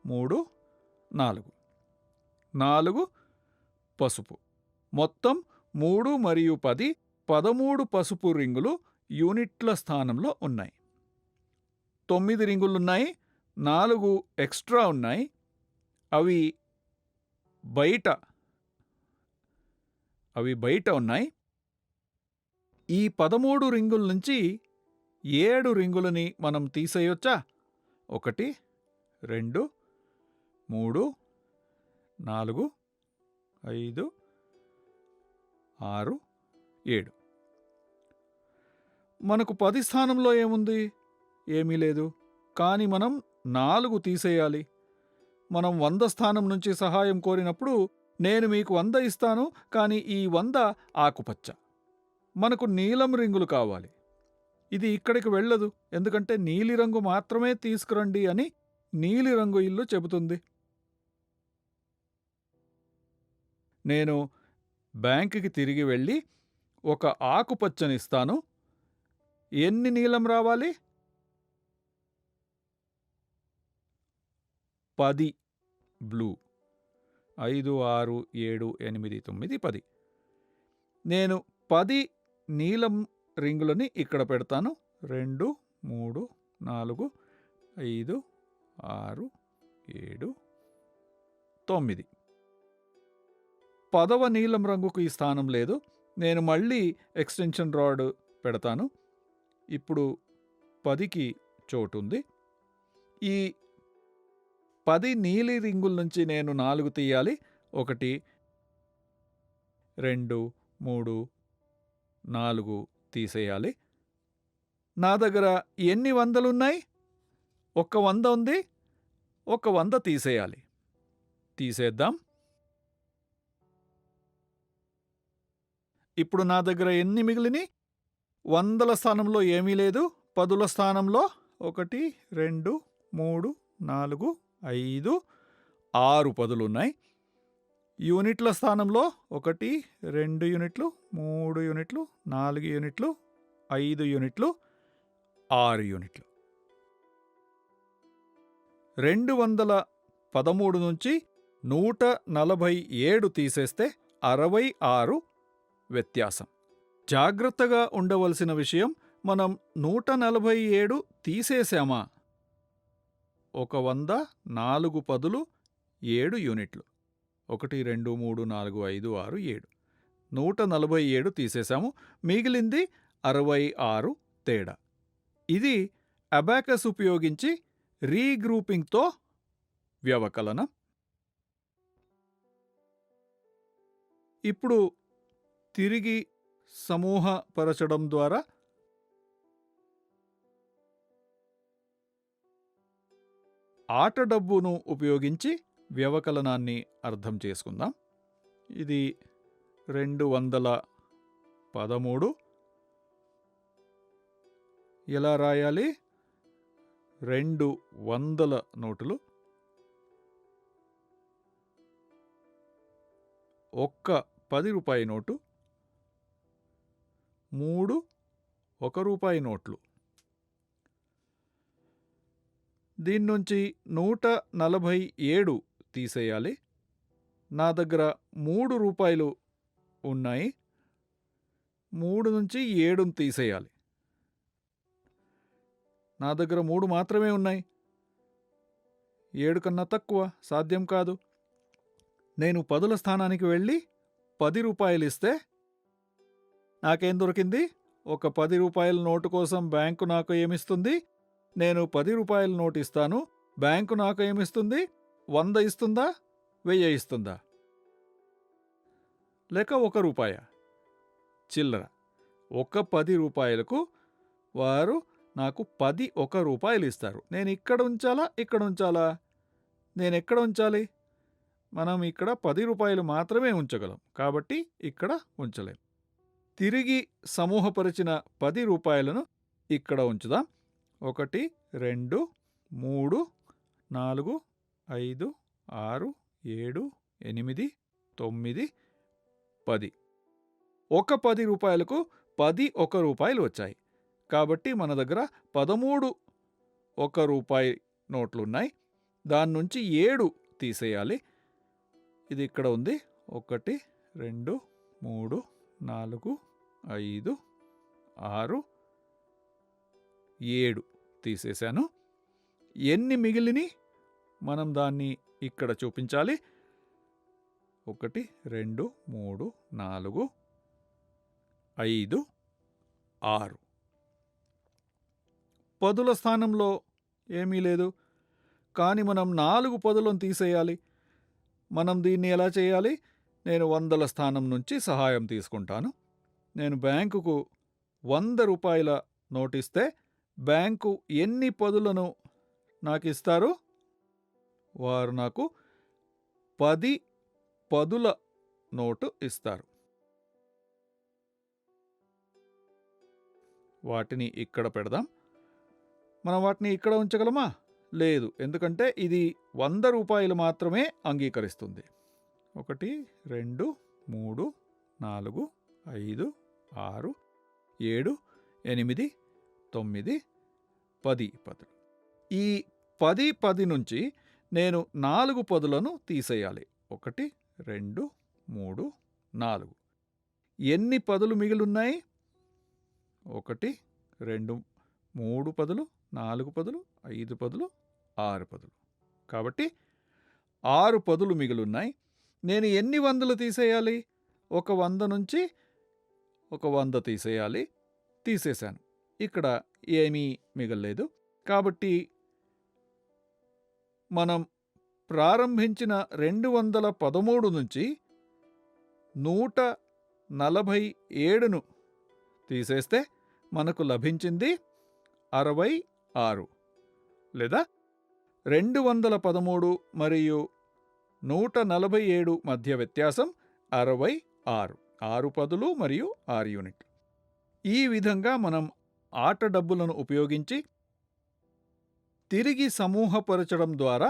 3, 4. 4 పసుపు. మొత్తం 3 మరియు 10, 13 పసుపు రింగులు యూనిట్ల స్థానంలో ఉన్నాయి. 9 రింగులున్నాయి, 4 ఎక్స్ట్రా ఉన్నాయి. అవి బయట ఉన్నాయి. ఈ 13 రింగుల నుంచి 7 రింగులని మనం తీసేయొచ్చా? 1, 2, 3, 4, 5, 6, 7. మనకు 10 స్థానంలో ఏముంది? ఏమీ లేదు. కానీ మనం 4 తీసేయాలి. మనం 100 స్థానం నుంచి సహాయం కోరినప్పుడు నేను మీకు 100 ఇస్తాను, కానీ ఈ 100 ఆకుపచ్చ. మనకు నీలం రింగులు కావాలి. ఇది ఇక్కడికి వెళ్ళదు, ఎందుకంటే నీలిరంగు మాత్రమే తీసుకురండి అని నీలిరంగు ఇల్లు చెబుతుంది. నేను బ్యాంకుకి తిరిగి వెళ్ళి ఒక ఆకుపచ్చనిస్తాను. ఎన్ని నీలం రావాలి? 10 బ్లూ. 5, 6, 7, 8, 9, 10. నేను 10 నీలం రింగులని ఇక్కడ పెడతాను. 2, 3, 4, 5, 6, 7, 9. 10వ నీలం రంగుకు ఈ స్థానం లేదు. నేను మళ్ళీ ఎక్స్టెన్షన్ రాడ్ పెడతాను. ఇప్పుడు 10కి చోటుంది. ఈ 10 నీలి రింగుల నుంచి నేను 4 తీయాలి. 1, 2, 3, 4 తీసేయాలి. నా దగ్గర ఎన్ని 100లున్నాయి? ఒక్క 100 ఉంది. ఒక 100 తీసేయాలి. తీసేద్దాం. ఇప్పుడు నా దగ్గర ఎన్ని మిగిలిని? 100ల స్థానంలో ఏమీ లేదు. 10ల స్థానంలో 1, 2, 3, 4, 5, 6 10లున్నాయి. యూనిట్ల స్థానంలో 1, 2 యూనిట్లు, 3 యూనిట్లు, 4 యూనిట్లు, 5 యూనిట్లు, 6 యూనిట్లు. 213 నుంచి 147 తీసేస్తే 66 వ్యత్యాసం. జాగ్రత్తగా ఉండవలసిన విషయం, మనం 147 తీసేశామా? ఒక 100, 4 10లు, 7 యూనిట్లు. 1, 2, 3, 4, 5, 6, 7. 147 తీసేశాము. మిగిలింది 66 తేడా. ఇది అబాకస్ ఉపయోగించి రీగ్రూపింగ్తో వ్యవకలనం. ఇప్పుడు తిరిగి సమూహపరచడం ద్వారా ఆట డబ్బును ఉపయోగించి వ్యవకలనాన్ని అర్థం చేసుకుందాం. ఇది 213. ఎలా రాయాలి? 200 నోటులు. ఒక్క 10 రూపాయి నోటు. 3 1 రూపాయి నోట్లు. దీని నుంచి 147 తీసేయాలి. నా దగ్గర 3 రూపాయలు ఉన్నాయి. 3 నుంచి 7ని తీసేయాలి. నా దగ్గర 3 మాత్రమే ఉన్నాయి. 7 కన్నా తక్కువ సాధ్యం కాదు. నేను 10ల స్థానానికి వెళ్ళి 10 రూపాయలు ఇస్తే నాకేం దొరికింది? ఒక 10 రూపాయల నోటు కోసం బ్యాంకు నాకు ఏమిస్తుంది? నేను 10 రూపాయల నోటు ఇస్తాను. బ్యాంకు నాకు ఏమిస్తుంది? 100 ఇస్తుందా? 1000 ఇస్తుందా? లేక రూ. 1 చిల్లర. ఒక 10 రూపాయలకు వారు నాకు 10 రూపాయలు ఇస్తారు. నేను ఇక్కడ ఉంచాలా? ఇక్కడ ఉంచాలా? నేను ఎక్కడ ఉంచాలి? మనం ఇక్కడ 10 రూపాయలు మాత్రమే ఉంచగలం. కాబట్టి ఇక్కడ ఉంచలేం. తిరిగి సమూహపరిచిన 10 రూపాయలను ఇక్కడ ఉంచుదాం. 1, 2, 3, 4, 5, 6, 7, 8, 9, 10. ఒక 10 రూపాయలకు 10 రూపాయలు వచ్చాయి. కాబట్టి మన దగ్గర 13 రూపాయి నోట్లున్నాయి. దాని నుంచి 7 తీసేయాలి. ఇది ఇక్కడ ఉంది. 1, 2, 3, 4, 5, 6, 7 తీసేశాను. ఎన్ని మిగిలిని మనం దాన్ని ఇక్కడ చూపించాలి. 1, 2, 3, 4, 5, 6. పదుల స్థానంలో ఏమీ లేదు. కానీ మనం 4 పదులను తీసేయాలి. మనం దీన్ని ఎలా చేయాలి? నేను 100ల స్థానం నుంచి సహాయం తీసుకుంటాను. నేను బ్యాంకుకు 100 రూపాయల నోటిస్తే బ్యాంకు ఎన్ని పదులను నాకు ఇస్తారు? వారు నాకు 10 పదుల నోటు ఇస్తారు. వాటిని ఇక్కడ పెడదాం. మనం వాటిని ఇక్కడ ఉంచగలమా? లేదు. ఎందుకంటే ఇది 100 రూపాయలు మాత్రమే అంగీకరిస్తుంది. 1, 2, 3, 4, 5, 6, 7, 8, 9, 10 పదులు. ఈ 10 నుంచి నేను 4 పదులను తీసేయాలి. 1, 2, 3, 4. ఎన్ని పదులు మిగిలిన్నాయి? 1, 2, 3 పదులు, 4 పదులు, 5 పదులు, 6 పదులు. కాబట్టి 6 పదులు మిగిలిన్నాయి. నేను ఎన్ని 100లు తీసేయాలి? ఒక 100 నుంచి ఒక 100 తీసేయాలి. తీసేశాను. ఇక్కడ ఏమీ మిగల్లేదు. కాబట్టి మనం ప్రారంభించిన 213 నుంచి 147ను తీసేస్తే మనకు లభించింది 66. లేదా 213 మరియు 147 మధ్య వ్యత్యాసం 66. 6 పదులు మరియు 6 యూనిట్లు. ఈ విధంగా మనం ఆట డబ్బులను ఉపయోగించి తిరిగి సమూహపరచడం ద్వారా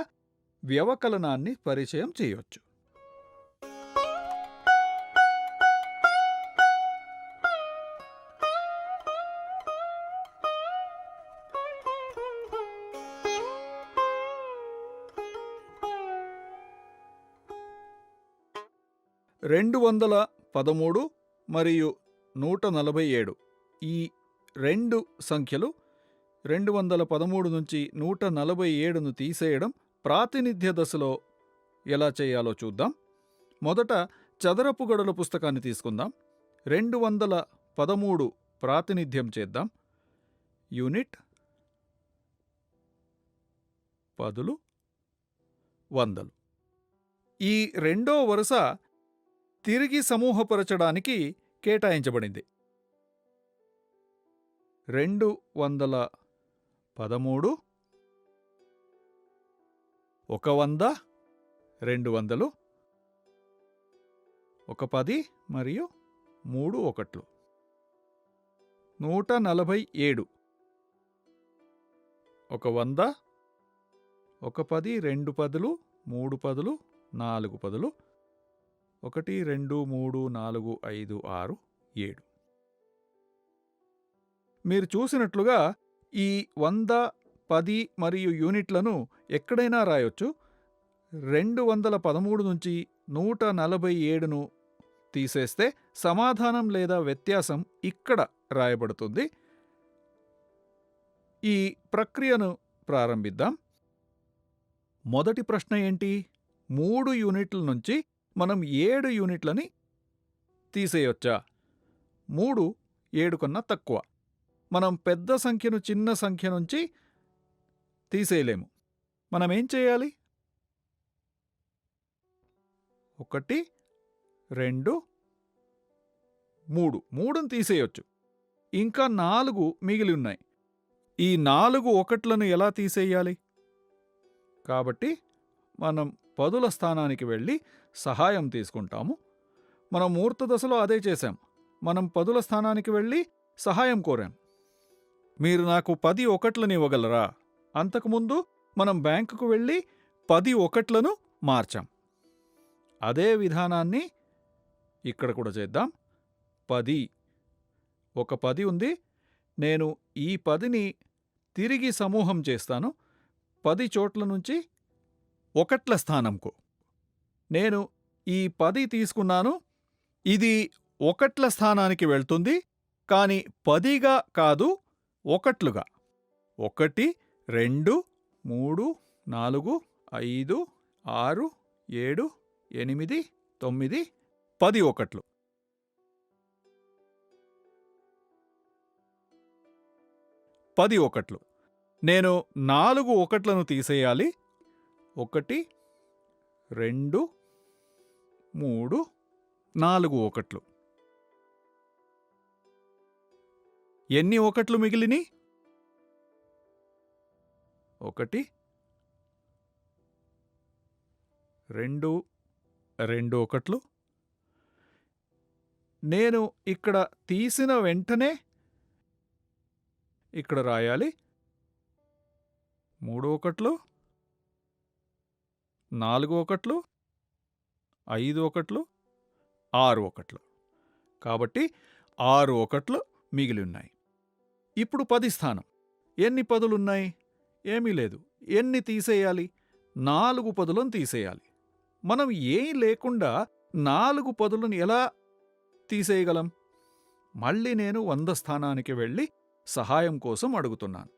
వ్యవకలనాన్ని పరిచయం చేయవచ్చు. (213) మరియు 147 ఈ రెండు సంఖ్యలు 213 నుంచి 147ను తీసేయడం ప్రాతినిధ్య దశలో ఎలా చేయాలో చూద్దాం. మొదట చదరపు గడుల పుస్తకాన్ని తీసుకుందాం. 213 ప్రాతినిధ్యం చేద్దాం. యూనిట్, పదులు, వందలు. ఈ రెండో వరుస తిరిగి సమూహపరచడానికి కేటాయించబడింది. 213, 100, 200, 10 మరియు 3 1. 147, 100, 10, 2 పదులు, 3 పదులు, 4 పదులు, 1, 2, 3, 4, 5, 6, 7. మీరు చూసినట్లుగా ఈ 100, 10 మరియు యూనిట్లను ఎక్కడైనా రాయొచ్చు. 213 నుంచి 147ను తీసేస్తే సమాధానం లేదా వ్యత్యాసం ఇక్కడ రాయబడుతుంది. ఈ ప్రక్రియను ప్రారంభిద్దాం. మొదటి ప్రశ్న ఏంటి? 3 యూనిట్ల నుంచి మనం 7 యూనిట్లని తీసేయొచ్చా? 3 7 కన్నా తక్కువ. మనం పెద్ద సంఖ్యను చిన్న సంఖ్య నుంచి తీసేయలేము. మనమేం చేయాలి? 1, 2, 3. 3ని తీసేయొచ్చు. ఇంకా 4 మిగిలి ఉన్నాయి. ఈ 4 ఒకట్లను ఎలా తీసేయాలి? కాబట్టి మనం పదుల స్థానానికి వెళ్ళి సహాయం తీసుకుంటాము. మనం మూర్త దశలో అదే చేశాం. మనం పదుల స్థానానికి వెళ్ళి సహాయం కోరాం. మీరు నాకు 10 ఒకట్లను ఇవ్వగలరా? అంతకుముందు మనం బ్యాంకుకు వెళ్ళి 10 ఒకట్లను మార్చాం. అదే విధానాన్ని ఇక్కడ కూడా చేద్దాం. 10. ఒక 10 ఉంది. నేను ఈ 10ని తిరిగి సమూహం చేస్తాను 10 చోట్ల నుంచి ఒకట్ల స్థానంకు. నేను ఈ 10 తీసుకున్నాను. ఇది ఒకట్ల స్థానానికి వెళ్తుంది. కానీ 10గా కాదు, ఒకట్లుగా. 1, 2, 3, 4, 5, 6, 7, 8, 9, 10 ఒకట్లు. 10 ఒకట్లు. నేను 4 ఒకట్లను తీసేయాలి. 1, 2, 3, 4 ఒకట్లు. ఎన్ని ఒకట్లు మిగిలిని? 1, 2, 2 ఒకట్లు. నేను ఇక్కడ తీసిన వెంటనే ఇక్కడ రాయాలి. 3 ఒకట్లు, 4 ఒకట్లు, 5 ఒకట్లు, 6 ఒకట్లు. కాబట్టి 6 ఒకట్లు మిగిలి ఉన్నాయి. ఇప్పుడు 10 స్థానం. ఎన్ని పదులున్నాయి? ఏమీ లేదు. ఎన్ని తీసేయాలి? 4 పదులను తీసేయాలి. మనం ఏం లేకుండా 4 పదులను ఎలా తీసేయగలం? మళ్ళీ నేను 100 స్థానానికి వెళ్ళి సహాయం కోసం అడుగుతున్నాను.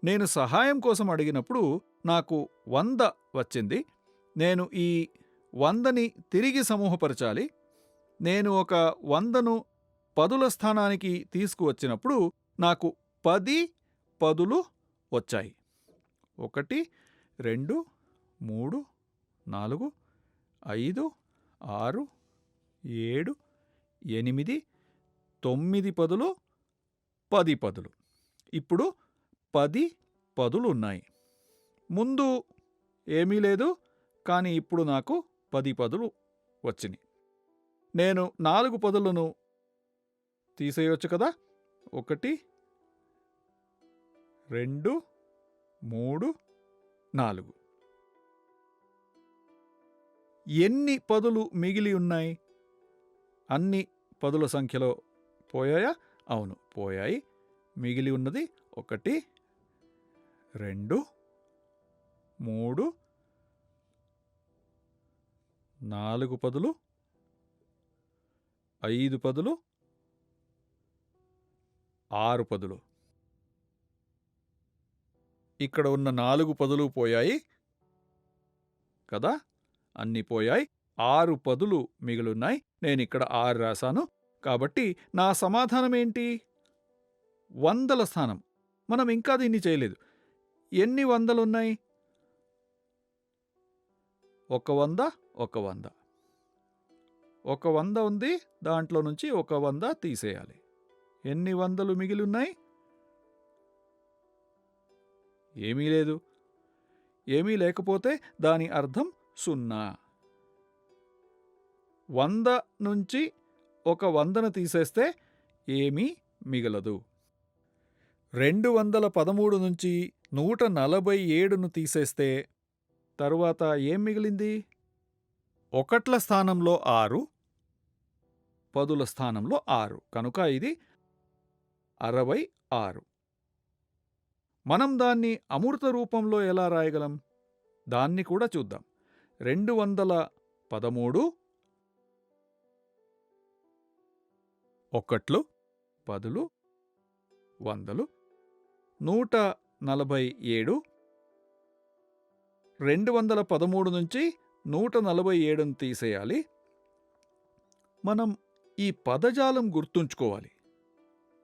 నేను సహాయం కోసం అడిగినప్పుడు నాకు 100 వచ్చింది. నేను ఈ 100ని తిరిగి సమూహపరచాలి. నేను ఒక 100ను పదుల స్థానానికి తీసుకువచ్చినప్పుడు నాకు 10 పదులు వచ్చాయి. 1, 2, 3, 4, 5, 6, 7, 8, 9 పదులు, 10 పదులు. ఇప్పుడు 10 పదులు ఉన్నాయి. ముందు ఏమీ లేదు, కానీ ఇప్పుడు నాకు 10 పదులు వచ్చినాయి. నేను 4 పదులను తీసేయొచ్చు కదా. 1, 2, 3, 4. ఎన్ని పదులు మిగిలి ఉన్నాయి? అన్ని పదుల సంఖ్యలో పోయాయా? అవును, పోయాయి. మిగిలి ఉన్నది 1, 2, 3, 4 పదులు, 5 పదులు, 6 పదులు. ఇక్కడ ఉన్న 4 పదులు పోయాయి కదా. అన్నీ పోయాయి. 6 పదులు మిగిలిన్నాయి. నేనిక్కడ 6 రాశాను. కాబట్టి నా సమాధానం ఏంటి? 100ల స్థానం. మనం ఇంకా దీన్ని చేయలేదు. ఎన్ని 100లున్నాయి? 100, 100. 100 ఉంది. దాంట్లో నుంచి 100 తీసేయాలి. ఎన్ని 100లు మిగిలి ఉన్నాయి? ఏమీ లేదు. ఏమీ లేకపోతే దాని అర్థం 0. 100 నుంచి ఒక 100ను తీసేస్తే ఏమీ మిగలదు. 213 నుంచి 147ను తీసేస్తే తరువాత ఏం మిగిలింది? ఒకట్ల స్థానంలో 6, పదుల స్థానంలో 6. కనుక ఇది 66. మనం దాన్ని అమూర్త రూపంలో ఎలా రాయగలం? దాన్ని కూడా చూద్దాం. 213 ఒకట్లు, పదులు, 100లు. 147. 213 నుంచి 147ను తీసేయాలి. మనం ఈ పదజాలం గుర్తుంచుకోవాలి.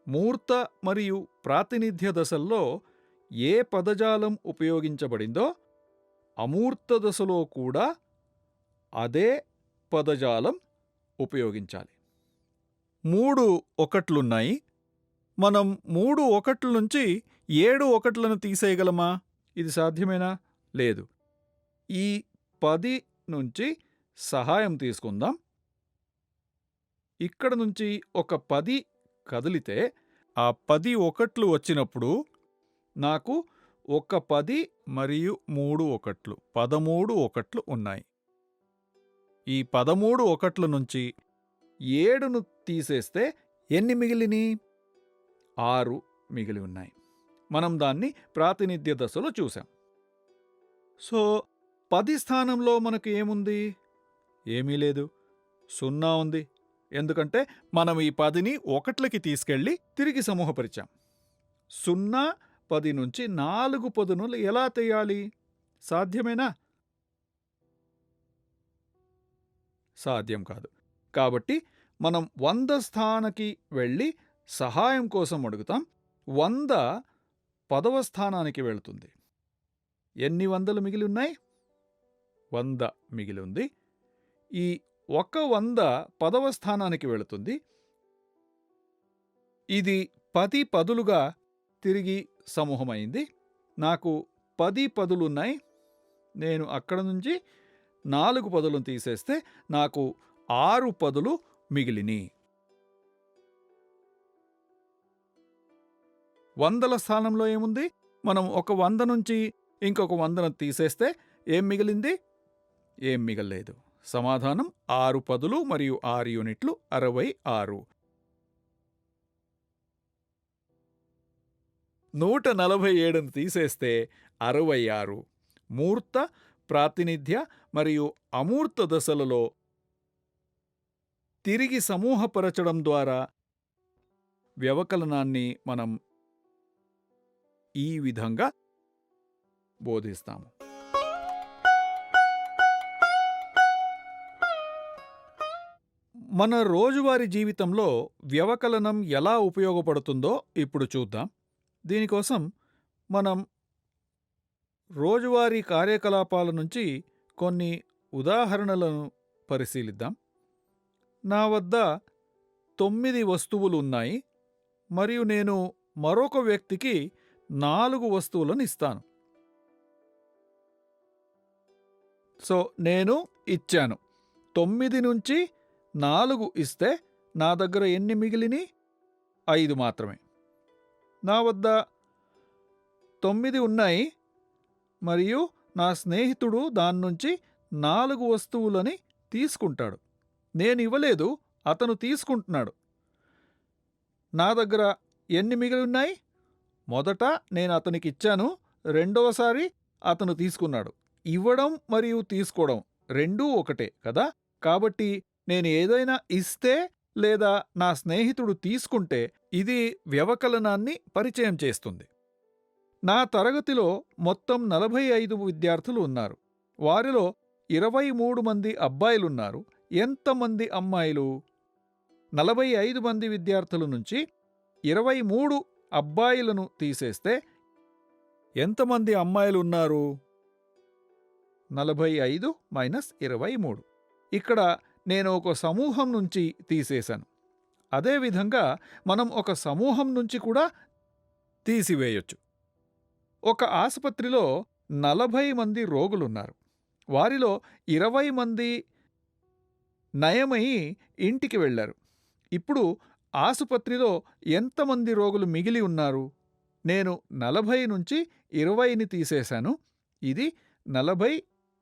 మూర్త మరియు ప్రాతినిధ్య దశల్లో ఏ పదజాలం ఉపయోగించబడిందో అమూర్త దశలో కూడా అదే పదజాలం ఉపయోగించాలి. 3 ఒకట్లున్నాయి. మనం 3 ఒకట్ల నుంచి 7 ఒకట్లను తీసేయగలమా? ఇది సాధ్యమేనా? లేదు. ఈ 10 నుంచి సహాయం తీసుకుందాం. ఇక్కడ నుంచి ఒక 10 కదిలితే ఆ 10 ఒకట్లు వచ్చినప్పుడు నాకు ఒక 10 మరియు 3 ఒకట్లు 13 ఒకట్లు ఉన్నాయి. ఈ 13 ఒకట్ల నుంచి 7ను తీసేస్తే ఎన్ని మిగిలిని? 6 మిగిలి ఉన్నాయి. మనం దాన్ని ప్రాతినిధ్య దశలో చూసాం. సో 10 స్థానంలో మనకు ఏముంది? ఏమీ లేదు. 0 ఉంది. ఎందుకంటే మనం ఈ 10ని ఒకట్లకి తీసుకెళ్ళి తిరిగి సమూహపరిచాం. 0, 10 నుంచి 4 పదునులు ఎలా తీయాలి? సాధ్యమేనా? సాధ్యం కాదు. కాబట్టి మనం 100 స్థానానికి వెళ్ళి సహాయం కోసం అడుగుతాం. 100 10వ స్థానానికి వెళుతుంది. ఎన్ని వందలు మిగిలి ఉన్నాయి? 100 మిగిలి ఉంది. ఈ 100 10వ స్థానానికి వెళుతుంది. ఇది 10 పదులుగా తిరిగి సమూహమైంది. నాకు 10 పదులున్నాయి. నేను అక్కడ నుంచి 4 పదులను తీసేస్తే నాకు 6 పదులు మిగిలిని. వందల స్థానంలో ఏముంది? మనం ఒక 100 నుంచి ఇంకొక 100ను తీసేస్తే ఏం మిగిలింది? ఏం మిగల్లేదు. సమాధానం 6 పదులు మరియు 6 యూనిట్లు 66. 147ను తీసేస్తే 66. మూర్త, ప్రాతినిధ్య మరియు అమూర్త దశలలో తిరిగి సమూహపరచడం ద్వారా వ్యవకలనాన్ని మనం ఈ విధంగా బోధిస్తాము. మన రోజువారీ జీవితంలో వ్యవకలనం ఎలా ఉపయోగపడుతుందో ఇప్పుడు చూద్దాం. దీనికోసం మనం రోజువారీ కార్యకలాపాల నుంచి కొన్ని ఉదాహరణలను పరిశీలిద్దాం. నా వద్ద 9 వస్తువులు ఉన్నాయి మరియు నేను మరొక వ్యక్తికి 4 వస్తువులను ఇస్తాను. సో నేను ఇచ్చాను. 9 నుంచి 4 ఇస్తే నా దగ్గర ఎన్ని మిగిలిని? 5 మాత్రమే. నా వద్ద 9 ఉన్నాయి మరియు నా స్నేహితుడు దాన్నుంచి 4 వస్తువులని తీసుకుంటాడు. నేను ఇవ్వలేదు, అతను తీసుకుంటున్నాడు. నా దగ్గర ఎన్ని మిగిలి ఉన్నాయి? మొదట నేను అతనికి ఇచ్చాను, రెండవసారి అతను తీసుకున్నాడు. ఇవ్వడం మరియు తీసుకోవడం రెండూ ఒకటే కదా. కాబట్టి నేను ఏదైనా ఇస్తే లేదా నా స్నేహితుడు తీసుకుంటే ఇది వ్యవకలనాన్ని పరిచయం చేస్తుంది. నా తరగతిలో మొత్తం 45 విద్యార్థులు ఉన్నారు. వారిలో 23 మంది అబ్బాయిలున్నారు. ఎంతమంది అమ్మాయిలు? 45 మంది విద్యార్థుల నుంచి 23 అబ్బాయిలను తీసేస్తే ఎంతమంది అమ్మాయిలు ఉన్నారు? 45 మైనస్ 23. ఇక్కడ నేను ఒక సమూహం నుంచి తీసేశాను. అదేవిధంగా మనం ఒక సమూహం నుంచి కూడా తీసివేయొచ్చు. ఒక ఆసుపత్రిలో 40 మంది రోగులున్నారు. వారిలో 20 మంది నయమై ఇంటికి వెళ్లారు. ఇప్పుడు ఆసుపత్రిలో ఎంతమంది రోగులు మిగిలి ఉన్నారు? నేను 40 నుంచి 20ని తీసేశాను. ఇది 40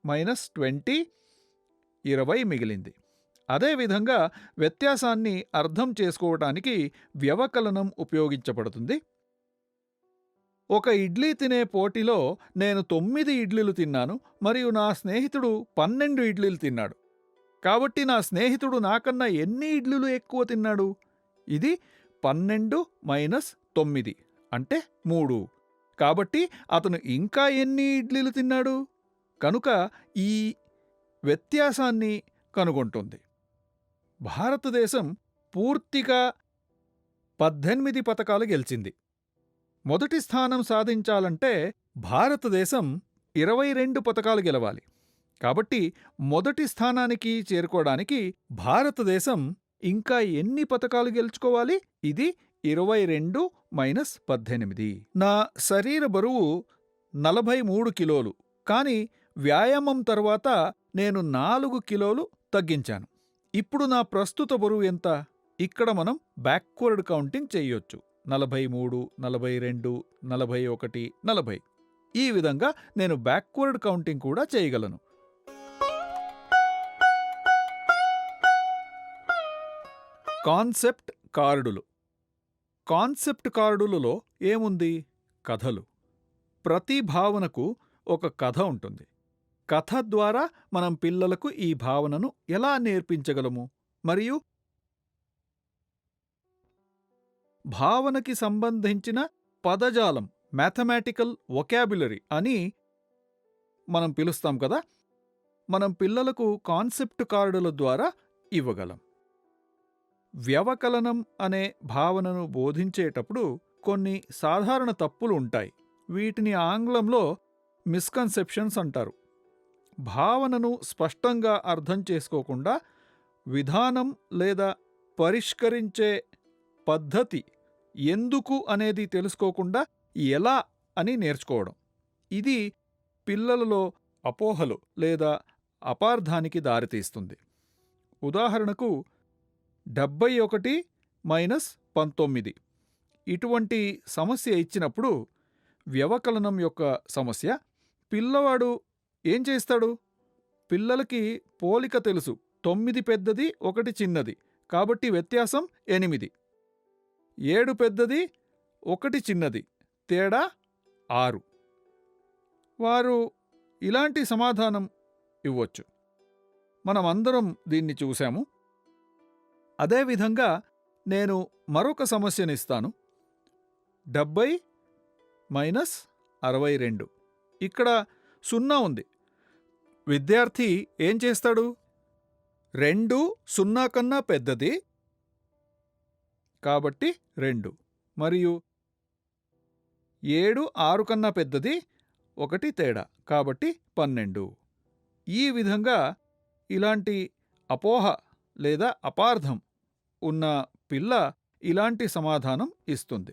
మైనస్ 20, 20 మిగిలింది. అదేవిధంగా వ్యత్యాసాన్ని అర్థం చేసుకోవటానికి వ్యవకలనం ఉపయోగించబడుతుంది. ఒక ఇడ్లీ తినే పోటీలో నేను 9 ఇడ్లీలు తిన్నాను మరియు నా స్నేహితుడు 12 ఇడ్లీలు తిన్నాడు. కాబట్టి నా స్నేహితుడు నాకన్నా ఎన్ని ఇడ్లీలు ఎక్కువ తిన్నాడు? ఇది 12 మైనస్ 9 అంటే 3. కాబట్టి అతను ఇంకా ఎన్ని ఇడ్లీలు తిన్నాడు? కనుక ఈ వ్యత్యాసాన్ని కనుగొంటుంది. భారతదేశం పూర్తిగా 18 పతకాలు గెలిచింది. మొదటి స్థానం సాధించాలంటే భారతదేశం 22 పతకాలు గెలవాలి. కాబట్టి మొదటి స్థానానికి చేరుకోవడానికి భారతదేశం ఇంకా ఎన్ని పతకాలు గెలుచుకోవాలి? ఇది 22 మైనస్ 18. నా శరీర బరువు 43 కిలోలు. కానీ వ్యాయామం తర్వాత నేను 4 కిలోలు తగ్గించాను. ఇప్పుడు నా ప్రస్తుత బరువు ఎంత? ఇక్కడ మనం బ్యాక్వర్డ్ కౌంటింగ్ చేయొచ్చు. 43, 42, 41, 40. ఈ విధంగా నేను బ్యాక్వర్డ్ కౌంటింగ్ కూడా చేయగలను. కాన్సెప్ట్ కార్డులు. కాన్సెప్ట్ కార్డులలో ఏముంది? కథలు. ప్రతి భావనకు ఒక కథ ఉంటుంది. కథ ద్వారా మనం పిల్లలకు ఈ భావనను ఎలా నేర్పించగలము? మరియు భావనకి సంబంధించిన పదజాలం, మ్యాథమెటికల్ వొకాబులరీ అని మనం పిలుస్తాం కదా, మనం పిల్లలకు కాన్సెప్ట్ కార్డుల ద్వారా ఇవ్వగలం. వ్యవకలనం అనే భావనను బోధించేటప్పుడు కొన్ని సాధారణ తప్పులు ఉంటాయి. వీటిని ఆంగ్లంలో మిస్కన్సెప్షన్స్ అంటారు. భావనను స్పష్టంగా అర్థం చేసుకోకుండా విధానం లేదా పరిష్కరించే పద్ధతి ఎందుకు అనేది తెలుసుకోకుండా ఎలా అని నేర్చుకోవడం. ఇది పిల్లలలో అపోహలు లేదా అపార్థానికి దారితీస్తుంది. ఉదాహరణకు 71 మైనస్ 19 ఇటువంటి సమస్య ఇచ్చినప్పుడు, వ్యవకలనం యొక్క సమస్య, పిల్లవాడు ఏం చేస్తాడు? పిల్లలకి పోలిక తెలుసు. 9 పెద్దది, 1 చిన్నది, కాబట్టి వ్యత్యాసం 8. 7 పెద్దది, 1 చిన్నది, తేడా 6. వారు ఇలాంటి సమాధానం ఇవ్వచ్చు. మనమందరం దీన్ని చూశాము. అదేవిధంగా నేను మరొక సమస్యనిస్తాను. 70 మైనస్ 62. ఇక్కడ 0 ఉంది. విద్యార్థి ఏం చేస్తాడు? 2 0 కన్నా పెద్దది కాబట్టి 2, మరియు 7 6 కన్నా పెద్దది, 1 తేడా కాబట్టి 12. ఈ విధంగా ఇలాంటి అపోహ లేదా అపార్థం ఉన్న పిల్ల ఇలాంటి సమాధానం ఇస్తుంది.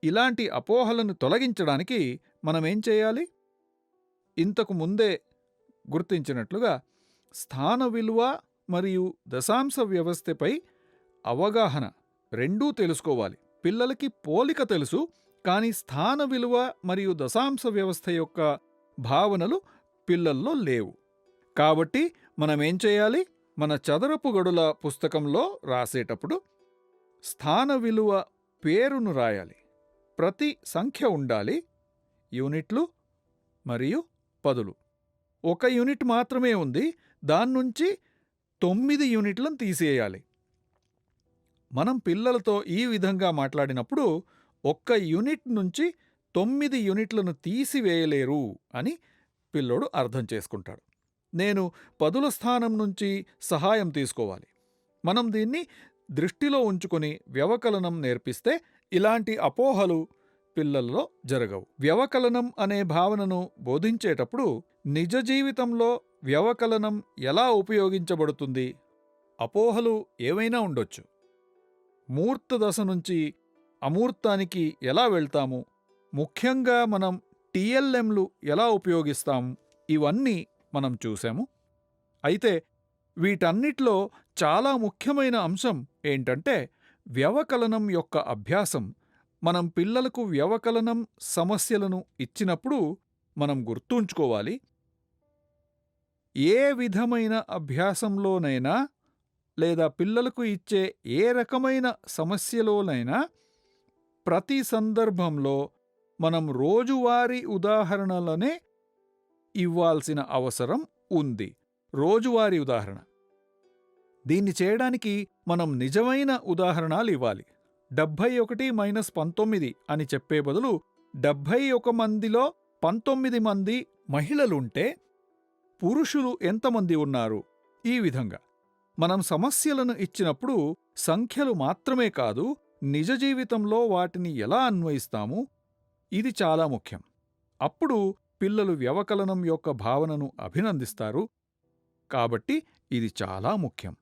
ఇలాంటి అపోహలను తొలగించడానికి మనమేం చేయాలి? ఇంతకు ముందే గుర్తించినట్లుగా స్థాన విలువ మరియు దశాంశ వ్యవస్థపై అవగాహన రెండూ తెలుసుకోవాలి. పిల్లలకి పోలిక తెలుసు, కానీ స్థాన విలువ మరియు దశాంశ వ్యవస్థ యొక్క భావనలు పిల్లల్లో లేవు. కాబట్టి మనమేం చేయాలి? మన చదరపు గడుల పుస్తకంలో రాసేటప్పుడు స్థాన విలువ పేరును రాయాలి. ప్రతి సంఖ్య ఉండాలి. యూనిట్లు మరియు పదులు. 1 యూనిట్ మాత్రమే ఉంది, దాన్నుంచి 9 యూనిట్లను తీసేయాలి. మనం పిల్లలతో ఈ విధంగా మాట్లాడినప్పుడు 1 యూనిట్ నుంచి 9 యూనిట్లను తీసివేయలేరు అని పిల్లోడు అర్థం చేసుకుంటాడు. నేను పదుల స్థానం నుంచి సహాయం తీసుకోవాలి. మనం దీన్ని దృష్టిలో ఉంచుకొని వ్యవకలనం నేర్పిస్తే ఇలాంటి అపోహలు పిల్లల్లో జరగవు. వ్యవకలనం అనే భావనను బోధించేటప్పుడు నిజ జీవితంలో వ్యవకలనం ఎలా ఉపయోగించబడుతుంది? అపోహలు ఏవైనా ఉండొచ్చు. మూర్త దశ నుంచి అమూర్తానికి ఎలా వెళ్తాము? ముఖ్యంగా మనం టిఎల్ఎంలు ఎలా ఉపయోగిస్తాము? ఇవన్నీ మనం చూసాము. అయితే వీటన్నిటిలో చాలా ముఖ్యమైన అంశం ఏంటంటే వ్యవకలనం యొక్క అభ్యాసం. మనం పిల్లలకు వ్యవకలనం సమస్యలను ఇచ్చినప్పుడు మనం గుర్తుంచుకోవాలి, ఏ విధమైన అభ్యాసంలోనైనా లేదా పిల్లలకు ఇచ్చే ఏ రకమైన సమస్యలోనైనా ప్రతి సందర్భంలో మనం రోజువారీ ఉదాహరణలనే ఇవ్వాల్సిన అవసరం ఉంది. రోజువారీ ఉదాహరణ. దీన్ని చేయడానికి మనం నిజమైన ఉదాహరణలు ఇవ్వాలి. 71 మైనస్ 19 అని చెప్పే బదులు 71 మందిలో 19 మంది మహిళలుంటే పురుషులు ఎంతమంది ఉన్నారు? ఈ విధంగా మనం సమస్యలను ఇచ్చినప్పుడు సంఖ్యలు మాత్రమే కాదు, నిజ జీవితంలో వాటిని ఎలా అన్వయిస్తాము ఇది చాలా ముఖ్యం. అప్పుడు పిల్లలు వ్యవకలనం యొక్క భావనను అభినందిస్తారు. కాబట్టి ఇది చాలా ముఖ్యం.